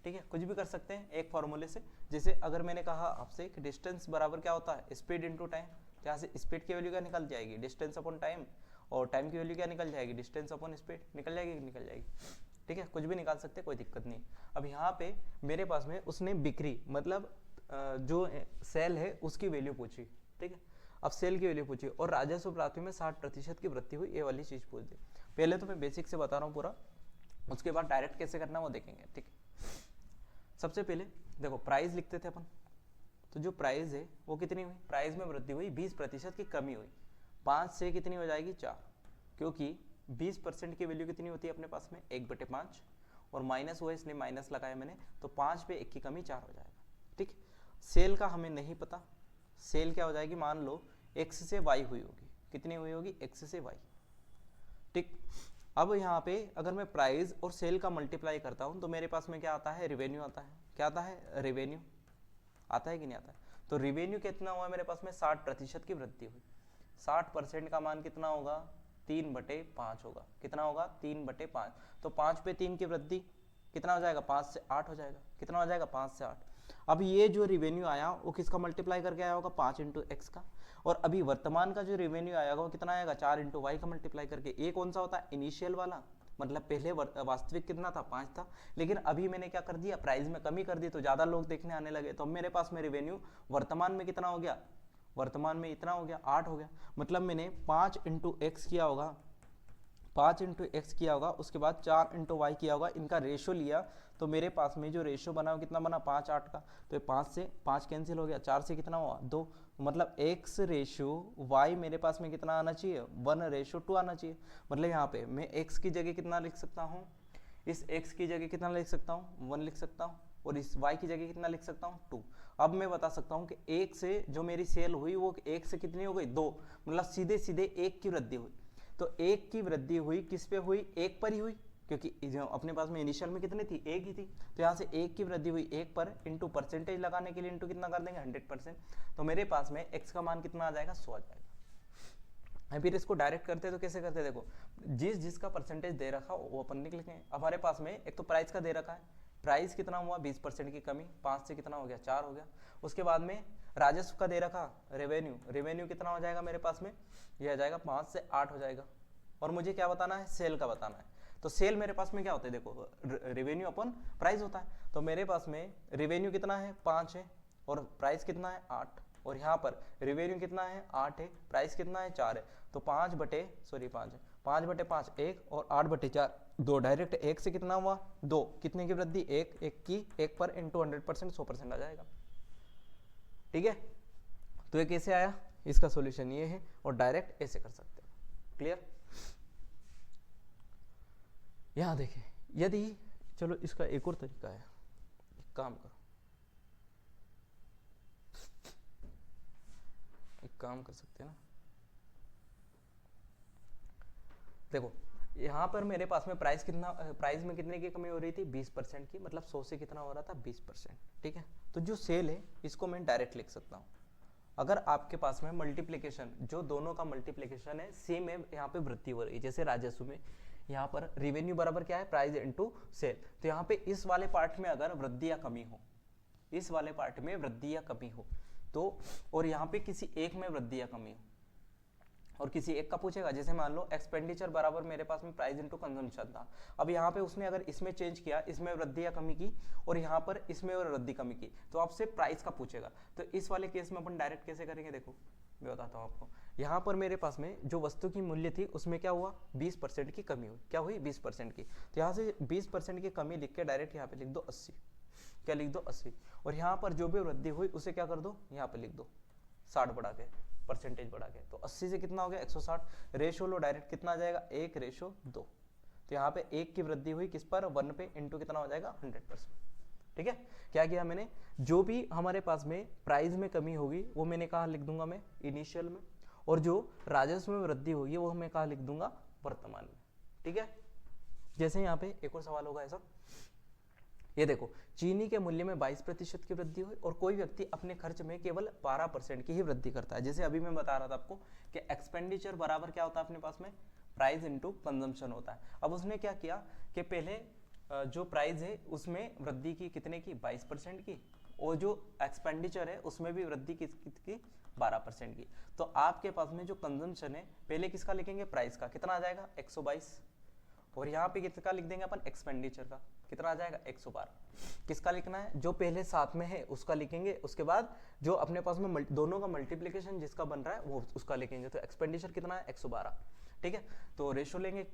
ठीक है, कुछ भी कर सकते हैं एक फॉर्मूले से। जैसे अगर मैंने कहा आपसे कि डिस्टेंस बराबर क्या होता है, स्पीड इनटू टाइम, तो यहाँ से स्पीड की वैल्यू क्या निकल जाएगी, डिस्टेंस अपॉन टाइम, और टाइम की वैल्यू क्या निकल जाएगी, डिस्टेंस अपॉन स्पीड। निकल जाएगी, निकल जाएगी। ठीक है, कुछ भी निकाल सकते, कोई दिक्कत नहीं। अब यहाँ पे मेरे पास में उसने बिक्री, मतलब जो सेल है उसकी वैल्यू पूछी। ठीक है, अब सेल की वैल्यू पूछी और राजस्व प्राप्ति में 60% की वृद्धि हुई, ये वाली चीज पूछ दी। पहले तो मैं बेसिक से बता रहा हूँ पूरा, उसके बाद डायरेक्ट कैसे करना वो देखेंगे। ठीक है, सबसे पहले देखो प्राइस लिखते थे अपन, तो जो प्राइस है वो कितनी हुई, प्राइस में वृद्धि हुई 20% की कमी हुई, 5 से कितनी हो जाएगी 4, क्योंकि 20% की वैल्यू कितनी होती है अपने पास में 1/5 और माइनस हुआ इसलिए माइनस लगाया मैंने, तो 5 पे 1 की कमी 4 हो जाएगा। ठीक, सेल का हमें नहीं पता, सेल क्या हो जाएगी, मान लो x से y हुई होगी, कितनी हुई होगी x से y। ठीक, अब यहाँ पे अगर मैं प्राइस और सेल का मल्टीप्लाई करता हूँ तो मेरे पास में क्या आता है, रेवेन्यू आता है। क्या आता है, रेवेन्यू आता है कि नहीं आता है। तो रेवेन्यू कितना हुआ मेरे पास में 60% की वृद्धि हुई। 60% का मान कितना होगा, 3/5 होगा। कितना होगा, 3/5। तो 5 पे 3 की वृद्धि कितना हो जाएगा, 5 से 8 हो जाएगा। कितना हो जाएगा, 5 से 8। अब ये जो रेवेन्यू आया वो किसका मल्टीप्लाई करके आया होगा, 5 × x का। और अभी वर्तमान का जो रेवेन्यू आएगा वो कितना आएगा, 4 × y का मल्टीप्लाई करके। ये कौन सा होता है, इनिशियल वाला, मतलब पहले वास्तविक कितना था, 5 था, लेकिन अभी मैंने क्या कर दिया, प्राइस में कमी कर दी तो ज्यादा लोग देखने आने लगे, तो अब मेरे पास में रेवेन्यू वर्तमान में कितना हो गया, वर्तमान में इतना हो गया, 8 हो गया। मतलब मैंने 5 × x किया होगा, 5 × x किया होगा, उसके बाद 4 × y किया होगा, इनका रेशो लिया तो मेरे पास में जो रेशो बना वो कितना बना, 5 8 का। तो 5 से 5 कैंसिल हो गया, 4 से कितना हुआ, 2। मतलब x रेशो y मेरे पास में कितना आना चाहिए, 1:2 आना चाहिए। मतलब यहाँ पे मैं x की जगह कितना लिख सकता हूँ, इस x की जगह कितना लिख सकता हूँ, 1 लिख सकता हूँ, और इस y की जगह कितना लिख सकता हूँ, 2। अब मैं बता सकता हूँ कि 1 से जो मेरी सेल हुई वो 1 से कितनी हो गई, 2, मतलब सीधे सीधे 1 की वृद्धि हुई। तो 1 की वृद्धि हुई किस पे हुई, 1 पर ही हुई, क्योंकि अपने पास में इनिशियल में कितनी थी, 1 ही थी। तो यहाँ से 1 की वृद्धि हुई 1 पर, इंटू परसेंटेज लगाने के लिए इंटू कितना कर देंगे, 100%। तो मेरे पास में x का मान कितना आ जाएगा, 100 आ जाएगा। फिर इसको डायरेक्ट करते तो कैसे करते, देखो जिसका परसेंटेज दे रखा वो अपन लिख लेंगे। हमारे पास में एक तो प्राइस का दे रखा है, प्राइस कितना हुआ 20% की कमी, 5 से कितना हो गया, 4 हो गया। उसके बाद में राजस्व का दे रखा रेवेन्यू, रेवेन्यू कितना हो जाएगा मेरे पास में, यह आ जाएगा 5 से 8 हो जाएगा। और मुझे क्या बताना है, सेल का बताना है। तो सेल मेरे पास में क्या होता है, देखो रेवेन्यू अपन प्राइस होता है, तो मेरे पास में रेवेन्यू कितना है, 5 है, और प्राइस कितना है, 8। और यहाँ पर रेवेन्यू कितना है, 8 है, प्राइस कितना है, 4 है। तो 5/5 1 और 8/4 2। डायरेक्ट 1 से कितना हुआ, 2, कितने की वृद्धि, 1 की, 1 पर इंटू 100%, 100% आ जाएगा। ठीक है, तो ये कैसे आया, इसका सॉल्यूशन ये है, और डायरेक्ट ऐसे कर सकते हैं। क्लियर। यहां देखिए, यदि चलो इसका एक और तरीका है, एक काम करो, एक काम कर सकते हैं ना, देखो यहाँ पर मेरे पास में प्राइस कितना, प्राइस में कितने की कमी हो रही थी, 20% की, मतलब 100 से कितना हो रहा था, 20%। ठीक है, तो जो सेल है इसको मैं डायरेक्ट लिख सकता हूँ। अगर आपके पास में मल्टीप्लिकेशन, जो दोनों का मल्टीप्लिकेशन है, सेम है, यहाँ पे वृद्धि हो रही है। जैसे राजस्व में यहाँ पर रेवेन्यू बराबर क्या है, प्राइस इंटू सेल। तो यहाँ पे इस वाले पार्ट में अगर वृद्धि या कमी हो, इस वाले पार्ट में वृद्धि या कमी हो तो, और यहाँ पे किसी एक में वृद्धि या कमी हो और किसी एक का पूछेगा, जैसे मान लो एक्सपेंडिचर बराबर मेरे पास में प्राइस इंटू कंजम्पशन था। अब यहाँ पे उसने अगर इसमें चेंज किया, इसमें वृद्धि या कमी की, और यहाँ पर इसमें और वृद्धि कमी की, तो आपसे प्राइस का पूछेगा। तो इस वाले केस में अपन डायरेक्ट कैसे करेंगे, देखो मैं बताता हूँ आपको। यहाँ पर मेरे पास में जो वस्तु की मूल्य थी उसमें क्या हुआ, 20% की कमी हुई। क्या हुई, 20% की। तो यहाँ से 20% की कमी लिख के डायरेक्ट यहाँ पे लिख दो 80। क्या लिख दो, 80। और यहाँ पर जो भी वृद्धि हुई उसे क्या कर दो, यहाँ पे लिख दो 60 बढ़ा के, परसेंटेज बढ़ा के। तो 80 से कितना हो गया, 160। रेशो लो डायरेक्ट, कितना आ जाएगा, 1:2। तो यहाँ पे 1 की वृद्धि हुई किस पर, 1 पे, इंटू कितना हो जाएगा, 100%। ठीक है, क्या किया मैंने, जो भी हमारे पास में प्राइस में कमी होगी वो मैंने कहा लिख दूंगा मैं इनिशियल में, और जो राजस्व में वृद्धि होगी वो मैं कहा लिख दूंगा वर्तमान में। ठीक है, जैसे यहाँ पे एक और सवाल होगा ऐसा, ये देखो, चीनी के मूल्य में 22% की वृद्धि हुई और कोई व्यक्ति अपने खर्च में केवल 12% की ही वृद्धि करता है। जैसे अभी मैं बता रहा था आपको कि एक्सपेंडिचर बराबर क्या होता है अपने पास में, प्राइस इंटू कंजम्पशन होता है। अब उसने क्या किया कि पहले जो प्राइस है उसमें वृद्धि की कितने की, 22% की, और जो एक्सपेंडिचर है उसमें भी वृद्धि किसकी, 12% की। तो आपके पास में जो कंजम्पशन है पहले किसका लिखेंगे, प्राइस का, कितना आ जाएगा, 122। और यहाँ पे किसका लिख देंगे अपन, एक्सपेंडिचर का, कितना आ जाएगा, 112। किसका लिखना है, जो पहले साथ में है उसका लिखेंगे, उसके बाद जो अपने पास में दोनों का मल्टीप्लिकेशन जिसका बन रहा है वो उसका लिखेंगे। तो एक्सपेंडिचर कितना है, 112। ठीक है, तो रेशो लेंगे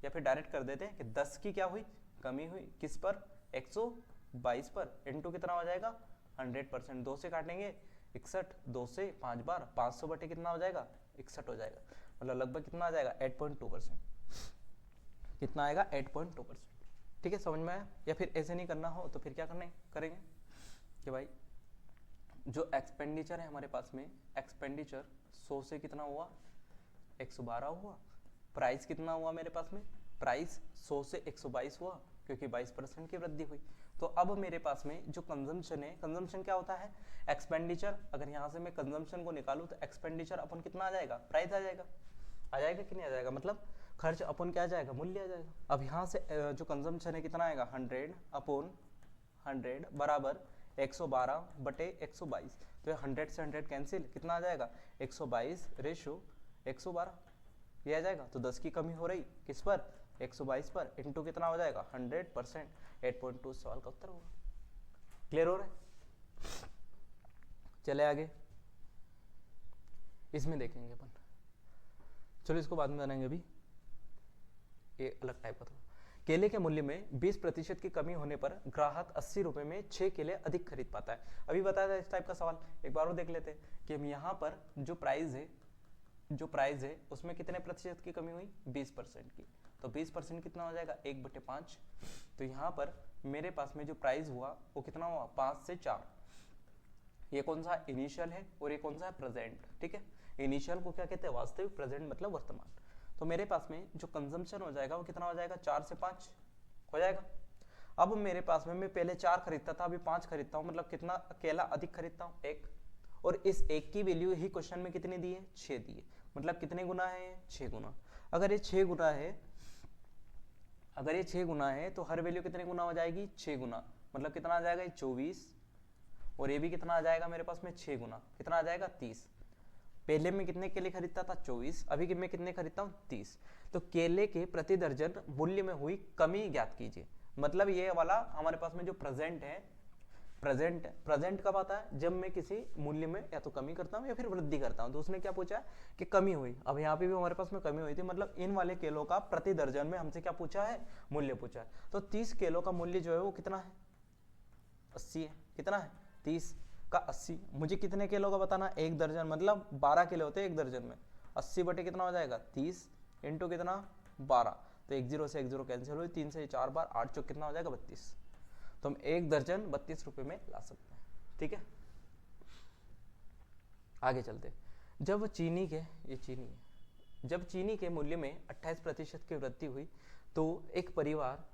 या फिर डायरेक्ट कर देते हैं कि 10 की क्या हुई, कमी हुई, किस पर, 122 पर, इंटू कितना हो जाएगा, 100%। 2 से काटेंगे 61, 2 से 5 बार 500 बटे कितना हो जाएगा 61 हो जाएगा, मतलब लगभग कितना आ जाएगा 8.2%। कितना आएगा 8.2%। ठीक है, समझ में आया? या फिर ऐसे नहीं करना हो तो फिर क्या करेंगे कि भाई जो एक्सपेंडिचर है हमारे पास में, एक्सपेंडिचर 100 से कितना हुआ 112 हुआ। प्राइस कितना हुआ मेरे पास में, प्राइस 100 से 122 हुआ क्योंकि 22% की वृद्धि हुई। तो अब मेरे पास में जो कंजम्पशन है, कंजम्पशन क्या होता है एक्सपेंडिचर, अगर यहाँ से मैं कंजम्पशन को निकालूं तो एक्सपेंडिचर अपन कितना आ जाएगा प्राइस आ जाएगा कि नहीं आ जाएगा, मतलब खर्च अपन क्या आ जाएगा मूल्य आ जाएगा। अब यहाँ से जो कंजम्पशन है कितना आएगा 100/100 बराबर 112 बटे 122। तो 100 से 100 कैंसिल, कितना आ जाएगा 122 रेशो 112 ये आ जाएगा। तो 10 की कमी हो रही किस पर 122 पर, इंटू कितना हो जाएगा 100%, 8.2 सवाल का उत्तर होगा। क्लियर हो रहा है? चले आगे, इसमें देखेंगे अपन, चलो इसको बाद में बनाएंगे, अभी ये अलग टाइप का था। केले के मूल्य में 20% की कमी होने पर ग्राहक 80 रुपए में 6 केले अधिक खरीद पाता है। अभी बताया था इस टाइप का सवाल, एक बार और देख लेते हैं कि हम यहाँ पर जो प्राइस है उसमें कितने प्रतिशत की कमी हुई 20% की। तो 20% कितना हो जाएगा 1/5। तो यहाँ पर मेरे पास में जो प्राइस हुआ वो कितना हुआ 5 से 4। ये कौन सा इनिशियल है और ये कौन सा है प्रेजेंट। ठीक है, इनिशियल को क्या कहते हैं वास्तविक, प्रेजेंट मतलब वर्तमान। तो मेरे पास में जो कंजम्पशन हो जाएगा वो कितना हो जाएगा 4 से 5 हो जाएगा। अब मेरे पास में मैं पहले 4 खरीदता था, अभी 5 खरीदता हूँ, मतलब कितना केला अधिक खरीदता हूँ 1। और इस 1 की वैल्यू ही क्वेश्चन में कितनी दी है 6 दी है, मतलब कितने गुना है 6 गुना। अगर ये 6 गुना है तो हर वैल्यू कितने गुना हो जाएगी 6 गुना, मतलब कितना आ जाएगा 24। और ये भी कितना आ जाएगा मेरे पास में 6 गुना, कितना आ जाएगा 30। पहले मैं कितने केले खरीदता था 24, अभी मैं कितने खरीदता हूँ 30। तो केले के प्रति दर्जन मूल्य में हुई कमी ज्ञात कीजिए। मतलब ये वाला हमारे पास में जो प्रेजेंट है, प्रेजेंट कब आता है जब मैं किसी मूल्य में या तो कमी करता हूँ या फिर वृद्धि करता हूँ। तो उसने क्या पूछा कि कमी हुई, अब यहाँ पे भी हमारे पास में कमी हुई थी, मतलब इन वाले केलों का प्रति दर्जन में हमसे क्या पूछा है मूल्य पूछा है। तो 30 केलों का मूल्य जो है वो कितना है 80 है। कितना है 30 का 80, मुझे कितने किलो का बताना 1 दर्जन, मतलब 12 किलो होते हैं 1 दर्जन में। 80 बटे कितना हो जाएगा 30 इंटू कितना 12। तो 1 0 से 1 0 कैंसिल हुई, 3 से 4 बार 8 चौक कितना हो जाएगा 32। तो हम 1 दर्जन 32 रुपए में ला सकते हैं। ठीक है, आगे चलते। जब चीनी के मूल्य में 28% की वृद्धि हुई तो एक परिवार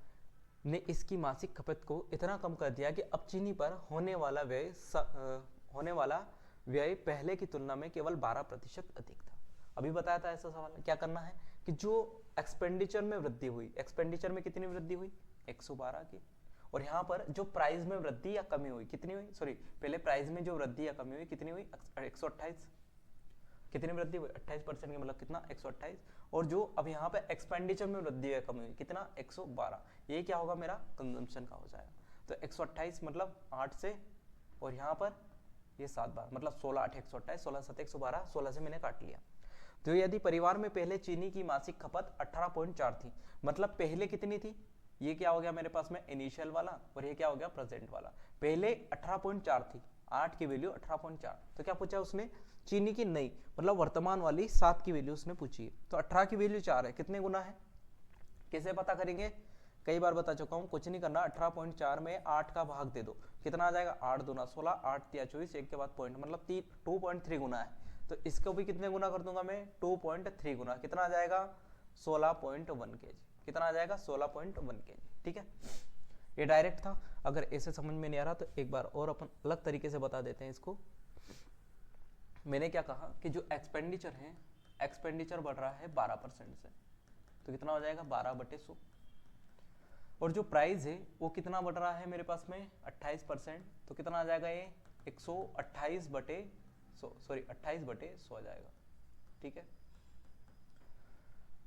ने इसकी मासिक खपत को इतना कम कर दिया कि अब चीनी पर होने वाला व्यय पहले की तुलना में केवल 12% अधिक था। अभी बताया था ऐसा सवाल क्या करना है कि जो एक्सपेंडिचर में वृद्धि हुई, एक्सपेंडिचर में कितनी वृद्धि हुई 112 की, और यहाँ पर जो प्राइस में वृद्धि या कमी हुई कितनी हुई, सॉरी पहले प्राइस में जो वृद्धि या कमी हुई कितनी हुई 128। कितनी वृद्धि हुई 28% की, मतलब कितना 128। और जो अब यहाँ पे एक्सपेंडिचर में वृद्धि या कमी हुई कितना 112। ये क्या होगा मेरा कंजम्पशन का हो जाएगा। तो 128 मतलब 8 से, और यहाँ पर ये 7 बार, मतलब 16 8 128, 16 7 112, 16 से मैंने काट लिया। तो यदि परिवार में पहले चीनी की मासिक खपत 18.4 थी, मतलब पहले कितनी थी, ये क्या हो गया मेरे पास में इनिशियल वाला, और ये क्या हो गया प्रेजेंट वाला। पहले 18.4 थी, 8 की वैल्यू 18.4। तो क्या पूछा उसने चीनी की नई, मतलब वर्तमान वाली 7 की वैल्यू उसने पूछी है। तो 18 की वैल्यू 4 है, कितने गुना है कैसे पता करेंगे, कई बार बता चुका हूँ, कुछ नहीं करना। 18.4 में 8 का भाग दे दो, कितना आ जाएगा 8 दूना 16, 8 तिया 24, एक के बाद पॉइंट, मतलब 2.3 गुना है। तो इसको भी कितने गुना कर दूंगा मैं 2.3 गुना, कितना आ जाएगा 16.1 kg। कितना आ जाएगा 16.1 kg। ठीक है, ये डायरेक्ट था। अगर ऐसे समझ में नहीं आ रहा तो एक बार और अपन अलग तरीके से बता देते हैं इसको। मैंने क्या कहा कि जो एक्सपेंडिचर है, एक्सपेंडिचर बढ़ रहा है 12% से, तो कितना हो जाएगा 12/100। और जो प्राइस है वो कितना बढ़ रहा है मेरे पास में 28%, तो कितना आ जाएगा ये 28/100 आ जाएगा। ठीक है,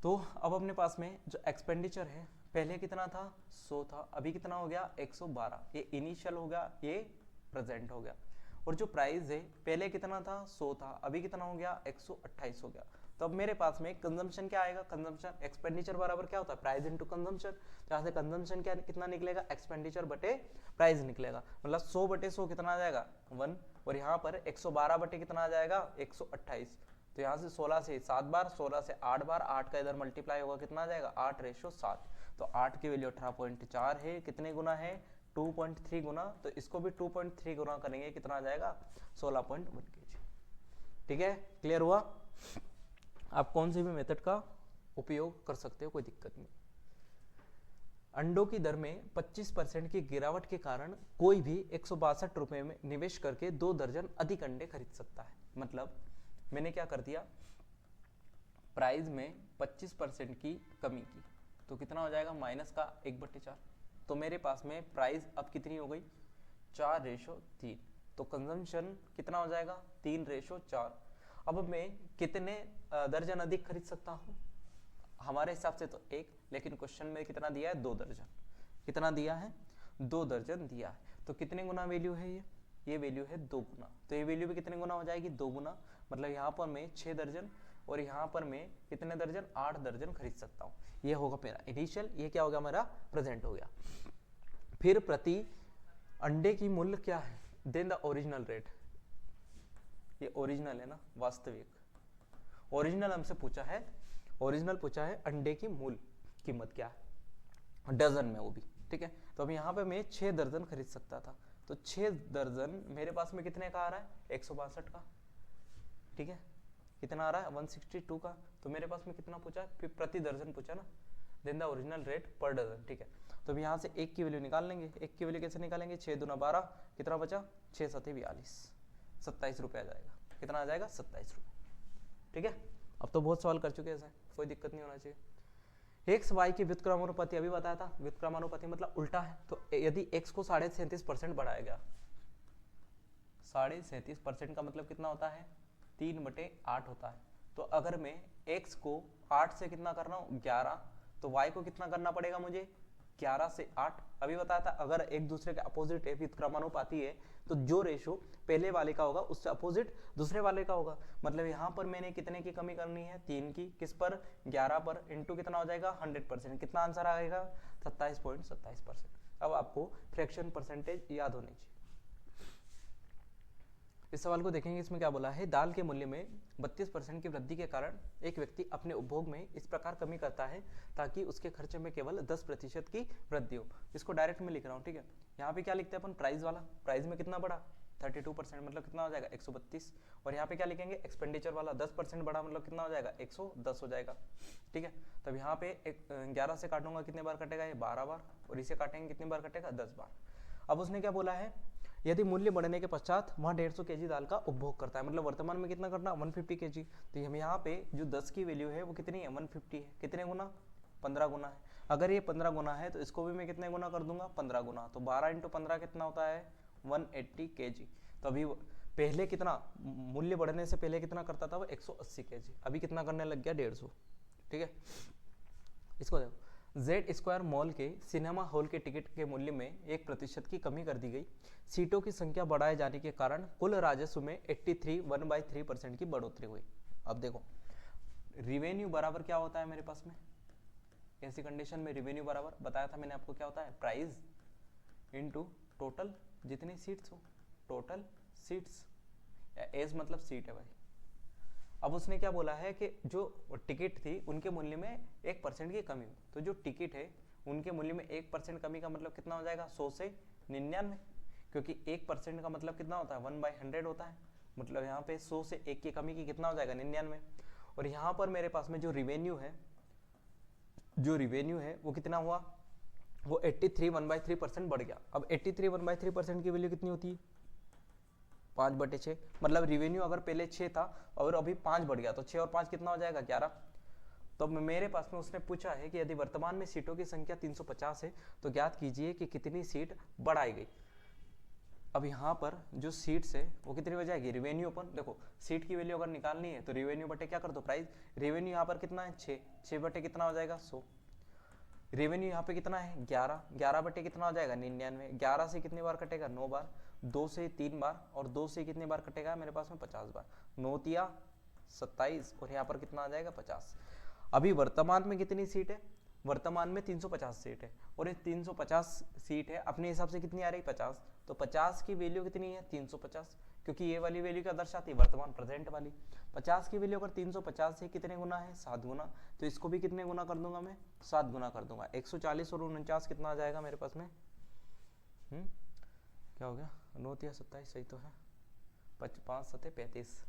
तो अब अपने पास में जो एक्सपेंडिचर है पहले कितना था 100 था, अभी कितना हो गया 112। ये इनिशियल हो गया, ये प्रेजेंट हो गया। और जो प्राइस है पहले कितना था 100 था, अभी कितना हो गया 128 हो गया। तो अब मेरे पास में कंजम्पशन क्या आएगा, कंजम्पशन एक्सपेंडिचर बराबर क्या होता है, प्राइस इनटू कंजम्पशन। तो यहाँ से कंजम्पशन क्या कितना निकलेगा, एक्सपेंडिचर बटे प्राइस निकलेगा। मतलब 100 बटे 100 कितना आ जाएगा 1, और यहाँ पर 112 बटे कितना आ जाएगा 128। तो यहाँ से 16 से 7 बार, 16 से 8 बार, 8 का इधर मल्टीप्लाई होगा कितना आ जाएगा 8:7। तो 8 की वैल्यू 18.4 है, कितने गुना है 2.3 गुना। तो इसको भी 2.3 गुना करेंगे कितना आ जाएगा 16.1 kg। ठीक है, क्लियर हुआ। आप कौन से भी मेथड का उपयोग कर सकते हो, कोई दिक्कत नहीं। अंडों की दर में 25% की गिरावट के कारण कोई भी 162 रुपए में निवेश करके 2 दर्जन अधिक अंडे खरीद सकता है। मतलब मैंने क्या कर दिया, प्राइस में 25% की कमी की, तो कितना हो जाएगा माइनस का 1/4। तो मेरे पास में प्राइस अब कितनी हो गई 4:3। तो कंजम्पशन कितना हो जाएगा 3:4। अब मैं कितने दर्जन अधिक खरीद सकता हूँ, हमारे हिसाब से तो 1, लेकिन क्वेश्चन में कितना दिया है 2 दर्जन। कितना दिया है 2 दर्जन दिया है। तो कितने गुना वैल्यू है ये वैल्यू है 2 गुना। तो ये वैल्यू भी कितने गुना हो जाएगी 2 गुना। मतलब यहाँ पर मैं 6 दर्जन और यहाँ पर मैं कितने दर्जन 8 दर्जन खरीद सकता हूँ। ये होगा मेरा इनिशियल, ये क्या हो गया मेरा प्रेजेंट हो गया। फिर प्रति अंडे की मूल्य क्या है, देन द ओरिजिनल रेट। ये ओरिजिनल है ना, वास्तविक ओरिजिनल हमसे पूछा है, ओरिजिनल पूछा है अंडे की मूल कीमत क्या है डजन में, वो भी ठीक है। तो अब यहाँ पे मैं 6 दर्जन खरीद सकता था। तो 6 दर्जन मेरे पास में कितने का आ रहा है 162 का, ठीक है। कितना आ रहा है 162 का। तो मेरे पास में कितना पूछा है, फिर प्रति दर्जन पूछा ना, then the original rate per dozen, ठीक है। तो अब यहाँ से 1 की वैल्यू निकाल लेंगे। 1 की वैल्यू कैसे निकालेंगे, 6 दूना 12, कितना बचा 6 7 42, 27 रुपये आ जाएगा। कितना आ जाएगा 27 रुपये, ठीक है। अब तो बहुत सवाल कर चुके हैं, कोई दिक्कत नहीं होना चाहिए। एक्स वाई की व्युत्क्रमानुपाती अभी बताया था, व्युत्क्रमानुपाती मतलब उल्टा है। तो यदि एक्स को 37.5% बढ़ाया गया, 37.5% का मतलब कितना होता है 3/8 होता है। तो अगर मैं x को 8 से कितना कर रहा हूँ 11, तो y को कितना करना पड़ेगा मुझे 11 से 8। अभी बताया था अगर एक दूसरे के अपोजिट है, व्युत्क्रमानुपाती है, तो जो रेशो पहले वाले का होगा उससे अपोजिट दूसरे वाले का होगा। मतलब यहाँ पर मैंने कितने की कमी करनी है 3 की, किस पर 11 पर, इंटू कितना हो जाएगा 100%। कितना आंसर आएगा 27.27%। अब आपको फ्रैक्शन परसेंटेज याद होनी चाहिए। इस सवाल को देखेंगे, इसमें क्या बोला है, दाल के मूल्य में 32% की वृद्धि के कारण एक व्यक्ति अपने उपभोग में इस प्रकार कमी करता है ताकि उसके खर्चे में केवल 10% की वृद्धि हो। इसको डायरेक्ट में लिख रहा हूँ, ठीक है। यहाँ पे क्या लिखते हैं अपन प्राइस वाला, प्राइस में कितना बढ़ा 32%, मतलब कितना हो जाएगा 132। और यहाँ पे क्या लिखेंगे एक्सपेंडिचर वाला 10% बढ़ा, मतलब कितना हो जाएगा 110 हो जाएगा, ठीक है। तब यहाँ पे 11 से काटूंगा कितने बार कटेगा ये 12 बार, और इसे काटेंगे कितनी बार कटेगा 10 बार। अब उसने क्या बोला है, यदि मूल्य बढ़ने के पश्चात वह 150 kg दाल का उपभोग करता है, मतलब वर्तमान में कितना करना 150 kg। तो हम यहाँ पे जो 10 की वैल्यू है वो कितनी है 150 है, कितने गुना 15 गुना है। अगर ये 15 गुना है तो इसको भी मैं कितने गुना कर दूंगा 15 गुना। तो 12 × 15 कितना होता है 180 kg। तो अभी पहले कितना मूल्य बढ़ने से पहले कितना करता था वो 180 kg, अभी कितना करने लग गया 150, ठीक है। इसको देखो, Z² मॉल के सिनेमा हॉल के टिकट के मूल्य में 1% की कमी कर दी गई। सीटों की संख्या बढ़ाए जाने के कारण कुल राजस्व में 1/3% की बढ़ोतरी हुई। अब देखो रिवेन्यू बराबर क्या होता है मेरे पास में, ऐसी कंडीशन में रिवेन्यू बराबर बताया था मैंने आपको क्या होता है प्राइस इनटू टोटल जितनी सीट्स हो, टोटल सीट्स, एज मतलब सीट है भाई। अब उसने क्या बोला है कि जो टिकट थी उनके मूल्य में 1% की कमी हुई। तो जो टिकट है उनके मूल्य में 1% कमी का मतलब कितना हो जाएगा 100 से 99, क्योंकि 1% का मतलब कितना होता है 1/100 होता है। मतलब यहाँ पे 100 से 1 की कमी की कितना हो जाएगा 99। और यहाँ पर मेरे पास में जो रिवेन्यू है वो कितना हुआ, वो 83 1/3% बढ़ गया। अब 83 1/3% की वैल्यू कितनी होती है 5/6। मतलब रिवेन्यू अगर पहले 6 था और अभी 5 बढ़ गया, तो 6 और 5 कितना हो जाएगा 11। तो मेरे पास में उसने पूछा है कि यदि वर्तमान में सीटों की संख्या 350 है तो ज्ञात कीजिए कि कितनी सीट बढ़ाई गई। अब यहाँ पर जो सीट्स है वो कितनी हो जाएगी रिवेन्यू अपन, देखो सीट की वैल्यू अगर निकालनी है तो रिवेन्यू बटे क्या कर दो प्राइस। रिवेन्यू यहाँ पर कितना है 6 बटे कितना हो जाएगा 100। रेवेन्यू यहाँ पे कितना है 11 बटे कितना हो जाएगा 99। 11 से कितनी बार कटेगा 9 बार, 2 से 3 बार, और 2 से कितनी बार कटेगा मेरे पास में 50 बार। 9 तिया 27 और यहाँ पर कितना आ जाएगा 50। अभी वर्तमान में कितनी सीट है, वर्तमान में 350 सीट है और ये 350 सीट है अपने हिसाब से कितनी आ रही 50, तो 50 की वैल्यू कितनी है 350, क्योंकि ये वाली वैल्यू क्या दर्शाती है वर्तमान प्रेजेंट वाली। 50 की वैल्यू अगर 350 से कितने गुना है 7 गुना, तो इसको भी कितने गुना कर दूंगा मैं 7 गुना कर दूंगा। 140 और 49 कितना आ जाएगा मेरे पास में, क्या हो गया 9 या 27 सही तो है, 5 7 35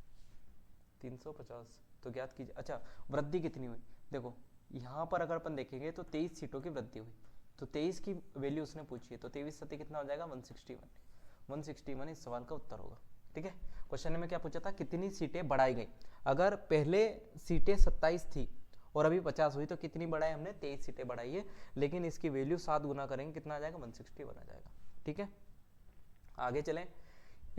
350, तो ज्ञात कीजिए। अच्छा वृद्धि कितनी हुई, देखो यहाँ पर अगर अपन देखेंगे तो 23 सीटों की वृद्धि हुई, तो 23 की वैल्यू उसने पूछी है, तो 23 सत्य कितना हो जाएगा 161 इस सवाल का उत्तर होगा। ठीक है, क्वेश्चन में क्या पूछा था कितनी सीटें बढ़ाई गई, अगर पहले सीटें 27 थी और अभी 50 हुई तो कितनी बढ़ाई हमने 23 सीटें बढ़ाई है, लेकिन इसकी वैल्यू 7 गुना करेंगे कितना आ जाएगा 161 आ जाएगा। ठीक है, आगे चलें।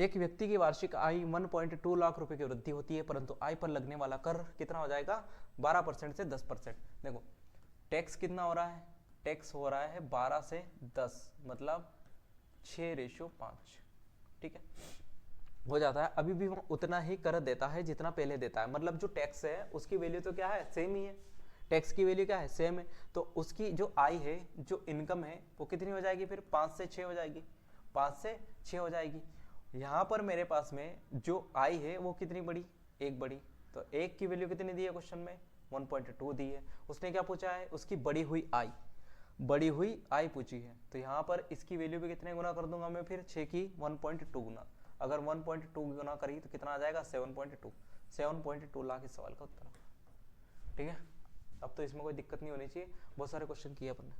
एक व्यक्ति की वार्षिक आय 1.2 लाख रुपए की वृद्धि होती है, परंतु आय पर लगने वाला कर कितना हो जाएगा 12% से 10%। देखो टैक्स कितना हो रहा है, टैक्स हो रहा है 12 से 10 मतलब 6:5। ठीक है, हो जाता है। अभी भी वो उतना ही कर देता है जितना पहले देता है, मतलब जो टैक्स है उसकी वैल्यू तो क्या है सेम ही है, टैक्स की वैल्यू क्या है सेम है, तो उसकी जो आय है जो इनकम है वो कितनी हो जाएगी फिर 5 से 6 हो जाएगी, 5 से 6 हो जाएगी। यहाँ पर मेरे पास में जो आय है वो कितनी बड़ी, एक बड़ी, तो एक की वैल्यू कितनी दी है क्वेश्चन में 1.2 दी है। उसने क्या पूछा है उसकी बढ़ी हुई आय, बढ़ी हुई आय पूछी है, तो यहाँ पर इसकी वैल्यू भी कितने गुना कर दूंगा मैं फिर 6 की 1.2 गुना, अगर 1.2 गुना करी तो कितना आ जाएगा 7.2 लाख इस सवाल का उत्तर। ठीक है, अब तो इसमें कोई दिक्कत नहीं होनी चाहिए, बहुत सारे क्वेश्चन किए अपन ने।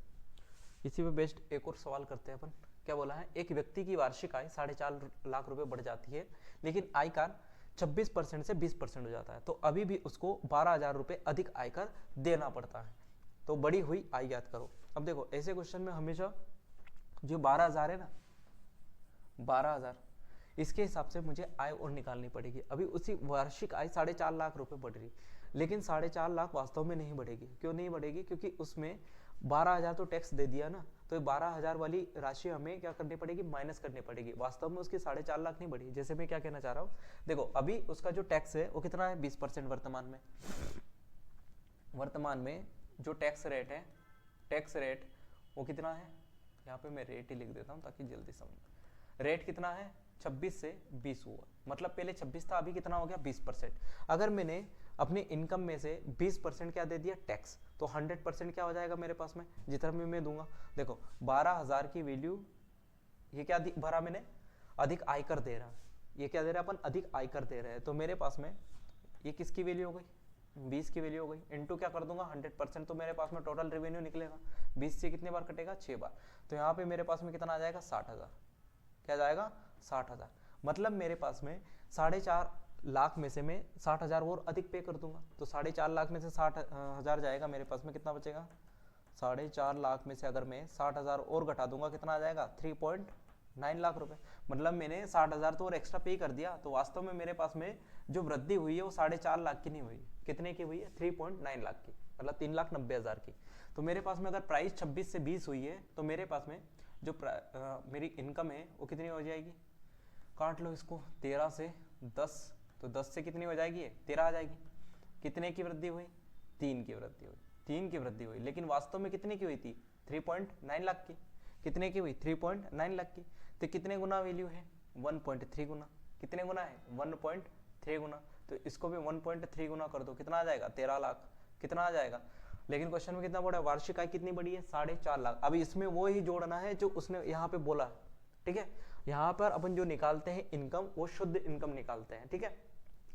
इसी पे बेस्ड एक और सवाल करते हैं अपन। क्या बोला है, एक व्यक्ति की वार्षिक आय 4.5 लाख रुपए बढ़ जाती है, लेकिन आयकर 26% से 20% हो जाता है, तो अभी भी उसको 12,000 रुपए अधिक आयकर देना पड़ता है, तो बढ़ी हुई आय याद करो। अब देखो ऐसे क्वेश्चन में हमेशा जो 12,000 है ना 12,000 इसके हिसाब से मुझे आय और निकालनी पड़ेगी। अभी उसी वार्षिक आय 4.5 लाख रुपए बढ़ रही, लेकिन 4.5 लाख वास्तव में नहीं बढ़ेगी। क्यों नहीं बढ़ेगी, क्योंकि उसमें 12,000 तो टैक्स दे दिया ना, तो 12,000 वाली राशि हमें क्या करनी पड़ेगी माइनस करनी पड़ेगी, वास्तव में उसकी 4.5 लाख नहीं बढ़ी। जैसे मैं क्या कहना चाह रहा हूँ, देखो अभी उसका जो टैक्स है वो कितना है 20% वर्तमान में जो टैक्स रेट है, टैक्स रेट वो कितना है, यहाँ पे मैं रेट ही लिख देता हूँ ताकि जल्दी समझ। रेट कितना है 26 से 20 हुआ, मतलब पहले 26 था अभी कितना हो गया 20%। अगर मैंने अपनी इनकम में से 20% क्या दे दिया टैक्स, तो 100% क्या हो जाएगा मेरे पास में जितना भी मैं दूंगा। देखो 12,000 की वैल्यू ये क्या भरा मैंने अधिक आयकर दे रहा, ये क्या दे रहा है अपन अधिक आयकर दे रहे हैं, तो मेरे पास में ये किसकी वैल्यू हो गई 20 की वैल्यू हो गई, इनटू क्या कर दूंगा 100%, तो मेरे पास में टोटल रेवेन्यू निकलेगा 20 से कितनी बार कटेगा 6 बार, तो यहाँ पे मेरे पास में कितना आ जाएगा 60,000, क्या जाएगा 60,000, मतलब मेरे पास में 4.5 लाख में से मैं 60,000 और अधिक पे कर दूंगा, तो 4.5 लाख में से 60,000 जाएगा, मेरे पास में कितना बचेगा 4.5 लाख में से अगर मैं 60,000 और घटा दूंगा कितना आ जाएगा 3.9 लाख रुपए, मतलब मैंने 60,000 तो और एक्स्ट्रा पे कर दिया, तो वास्तव में मेरे पास में जो वृद्धि हुई है वो 4.5 लाख की नहीं हुई, कितने की हुई है 3.9 लाख की, मतलब 3,90,000 की। तो मेरे पास में अगर प्राइस 26 से 20 हुई है तो मेरे पास में जो मेरी इनकम है वो कितनी हो जाएगी, काट लो इसको 13 से 10, तो 10 से कितनी हो जाएगी 13 आ जाएगी। कितने की वृद्धि हुई 3 की वृद्धि हुई, 3 की वृद्धि हुई, लेकिन वास्तव में कितने की हुई थी 3.9 लाख की, कितने की हुई 3.9 लाख की, तो कितने गुना वैल्यू है 1.3 गुना, कितने गुना है 1.3 गुना, तो इसको भी 1.3 गुना कर दो कितना आ जाएगा 13 लाख, कितना आ जाएगा। लेकिन क्वेश्चन में कितना बड़ा है, वार्षिक आय कितनी बड़ी है 4.5 लाख। अभी इसमें वो ही जोड़ना है जो उसने यहाँ पे बोला, ठीक है, यहाँ पर अपन जो निकालते हैं इनकम वो शुद्ध इनकम निकालते हैं, ठीक है,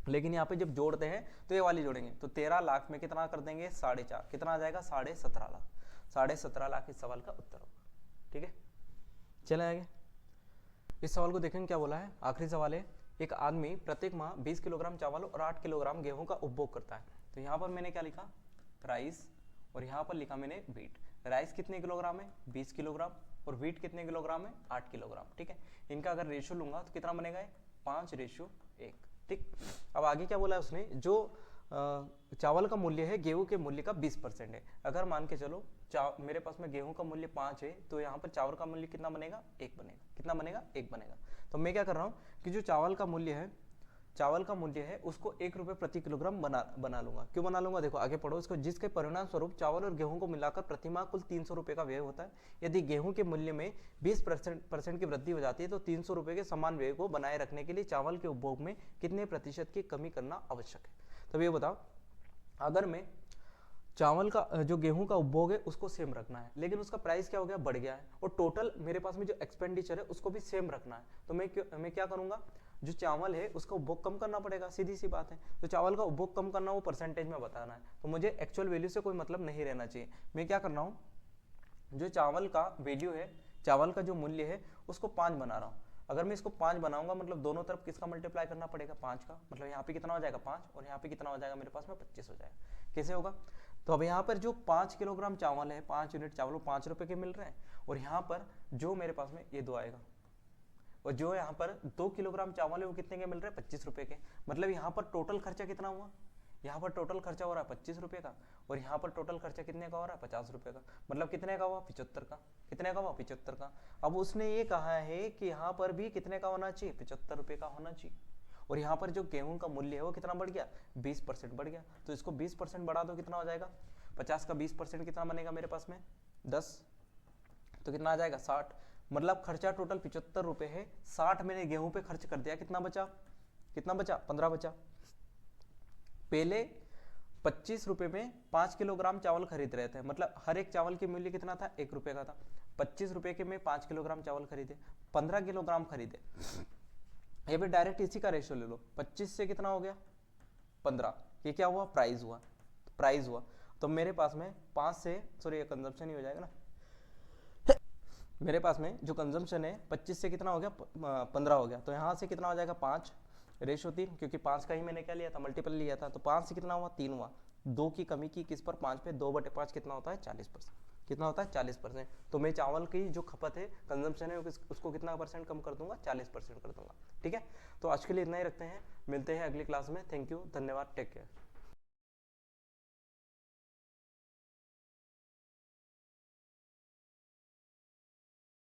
लेकिन यहाँ पे जब जोड़ते हैं तो ये वाली जोड़ेंगे, तो 13 लाख में कितना कर देंगे 4.5, कितना आ जाएगा 17.5 लाख, 17.5 लाख इस सवाल का उत्तर होगा। ठीक है, चले आगे इस सवाल को देखेंगे क्या बोला है। आखिरी सवाल है, एक आदमी प्रत्येक माह 20 किलोग्राम चावल और 8 किलोग्राम गेहूं का उपभोग करता है, तो यहाँ पर मैंने क्या लिखा राइस और यहाँ पर लिखा मैंने व्हीट। राइस कितने किलोग्राम है 20 किलोग्राम और व्हीट कितने किलोग्राम है 8 किलोग्राम, ठीक है, इनका अगर रेशियो लूंगा तो कितना बनेगा 5:1, ठीक। अब आगे क्या बोला है उसने, जो चावल का मूल्य है गेहूं के मूल्य का 20% है, अगर मान के चलो मेरे पास में गेहूं का मूल्य 5 है, तो यहाँ पर चावल का मूल्य कितना बनेगा 1 बनेगा, कितना बनेगा 1 बनेगा। तो मैं क्या कर रहा हूँ कि जो चावल का मूल्य है चावल का मूल्य है उसको 1 रुपये प्रति किलोग्राम बना लूंगा। क्यों बना लूंगा, देखो आगे पढ़ो इसको। जिसके परिणाम स्वरूप चावल और गेहूं को मिलाकर प्रतिमाह कुल 300 रुपये का व्यय होता है। यदि गेहूं के मूल्य में 20% की वृद्धि हो जाती है तो 300 रुपये के समान व्यय को बनाए रखने के लिए चावल के उपभोग में कितने प्रतिशत की कमी करना आवश्यक है। तब ये बताओ, अगर मैं चावल का जो गेहूं का उपभोग है उसको सेम रखना है, लेकिन उसका प्राइस क्या हो गया, बढ़ गया है, और टोटल मेरे पास में जो एक्सपेंडिचर है उसको भी सेम रखना है, तो मैं क्या करूंगा, जो चावल है उसका उपभोग कम करना पड़ेगा, सीधी सी बात है। तो चावल का उपभोग कम करना, वो परसेंटेज में बताना है, तो मुझे एक्चुअल वैल्यू से कोई मतलब नहीं रहना चाहिए। मैं क्या कर रहा हूँ, जो चावल का वैल्यू है, चावल का जो मूल्य है उसको 5 बना रहा हूँ। अगर मैं इसको 5 बनाऊंगा मतलब दोनों तरफ किसका मल्टीप्लाई करना पड़ेगा, 5 का, मतलब यहाँ पे कितना हो जाएगा 5, और यहाँ पे कितना हो जाएगा मेरे पास में 25 हो जाएगा। कैसे होगा, तो अब यहाँ पर जो 5 किलोग्राम चावल है, 5 यूनिट चावल, वो 5 रुपए के मिल रहे हैं, और यहाँ पर जो मेरे पास में ये 2 आएगा, और जो यहाँ पर 2 किलोग्राम चावल है वो कितने के मिल रहे हैं, 25 रुपए के। मतलब यहाँ पर टोटल खर्चा कितना हुआ, यहाँ पर टोटल खर्चा हो रहा है 25 रुपए का, और यहाँ पर टोटल खर्चा कितने का हो रहा है, 50 रुपए का। मतलब कितने का हुआ, 75 का। कितने का हुआ, 75 का। अब उसने ये कहा है कि यहाँ पर भी कितने का होना चाहिए, 75 रुपए का होना चाहिए। और यहाँ पर जो गेहूं का मूल्य है वो कितना बढ़ गया, 20% बढ़ गया। तो इसको 20% बढ़ा दो, कितना हो जाएगा, 50 का 20% कितना बनेगा मेरे पास में, 10, तो कितना आ जाएगा, 60। मतलब खर्चा टोटल 75 रुपए है, 60 मैंने गेहूं पे खर्च कर दिया, कितना बचा, 15 बचा। पहले 25 रुपए में 5 किलोग्राम चावल खरीद रहे थे, मतलब हर एक चावल की मूल्य कितना था, 1 रुपए का था। 25 रुपए के में 5 किलोग्राम चावल खरीदे, 15 किलोग्राम खरीदे। ये भी डायरेक्ट इसी का रेशियो ले लो, 25 से कितना हो गया, 15, ये क्या हुआ, प्राइस हुआ, प्राइस हुआ। तो मेरे पास में 5 से, सॉरी ये कंजम्पशन ही हो जाएगा ना, मेरे पास में जो कंजम्पशन है 25 से कितना हो गया, 15 हो गया। तो यहाँ से कितना हो जाएगा, 5 रेशो 3, क्योंकि 5 का ही मैंने क्या लिया था, मल्टीपल लिया था। तो 5 से कितना हुआ, 3 हुआ। 2 की कमी की किस पर, 5 पे, 2/5 कितना होता है, 40%। कितना होता है, 40%। तो मैं चावल की जो खपत है, कंजम्पशन है, उसको कितना % कम कर दूंगा, 40% कर दूंगा। ठीक है, तो आज के लिए इतना ही रखते हैं, मिलते हैं अगली क्लास में। थैंक यू, धन्यवाद, टेक केयर।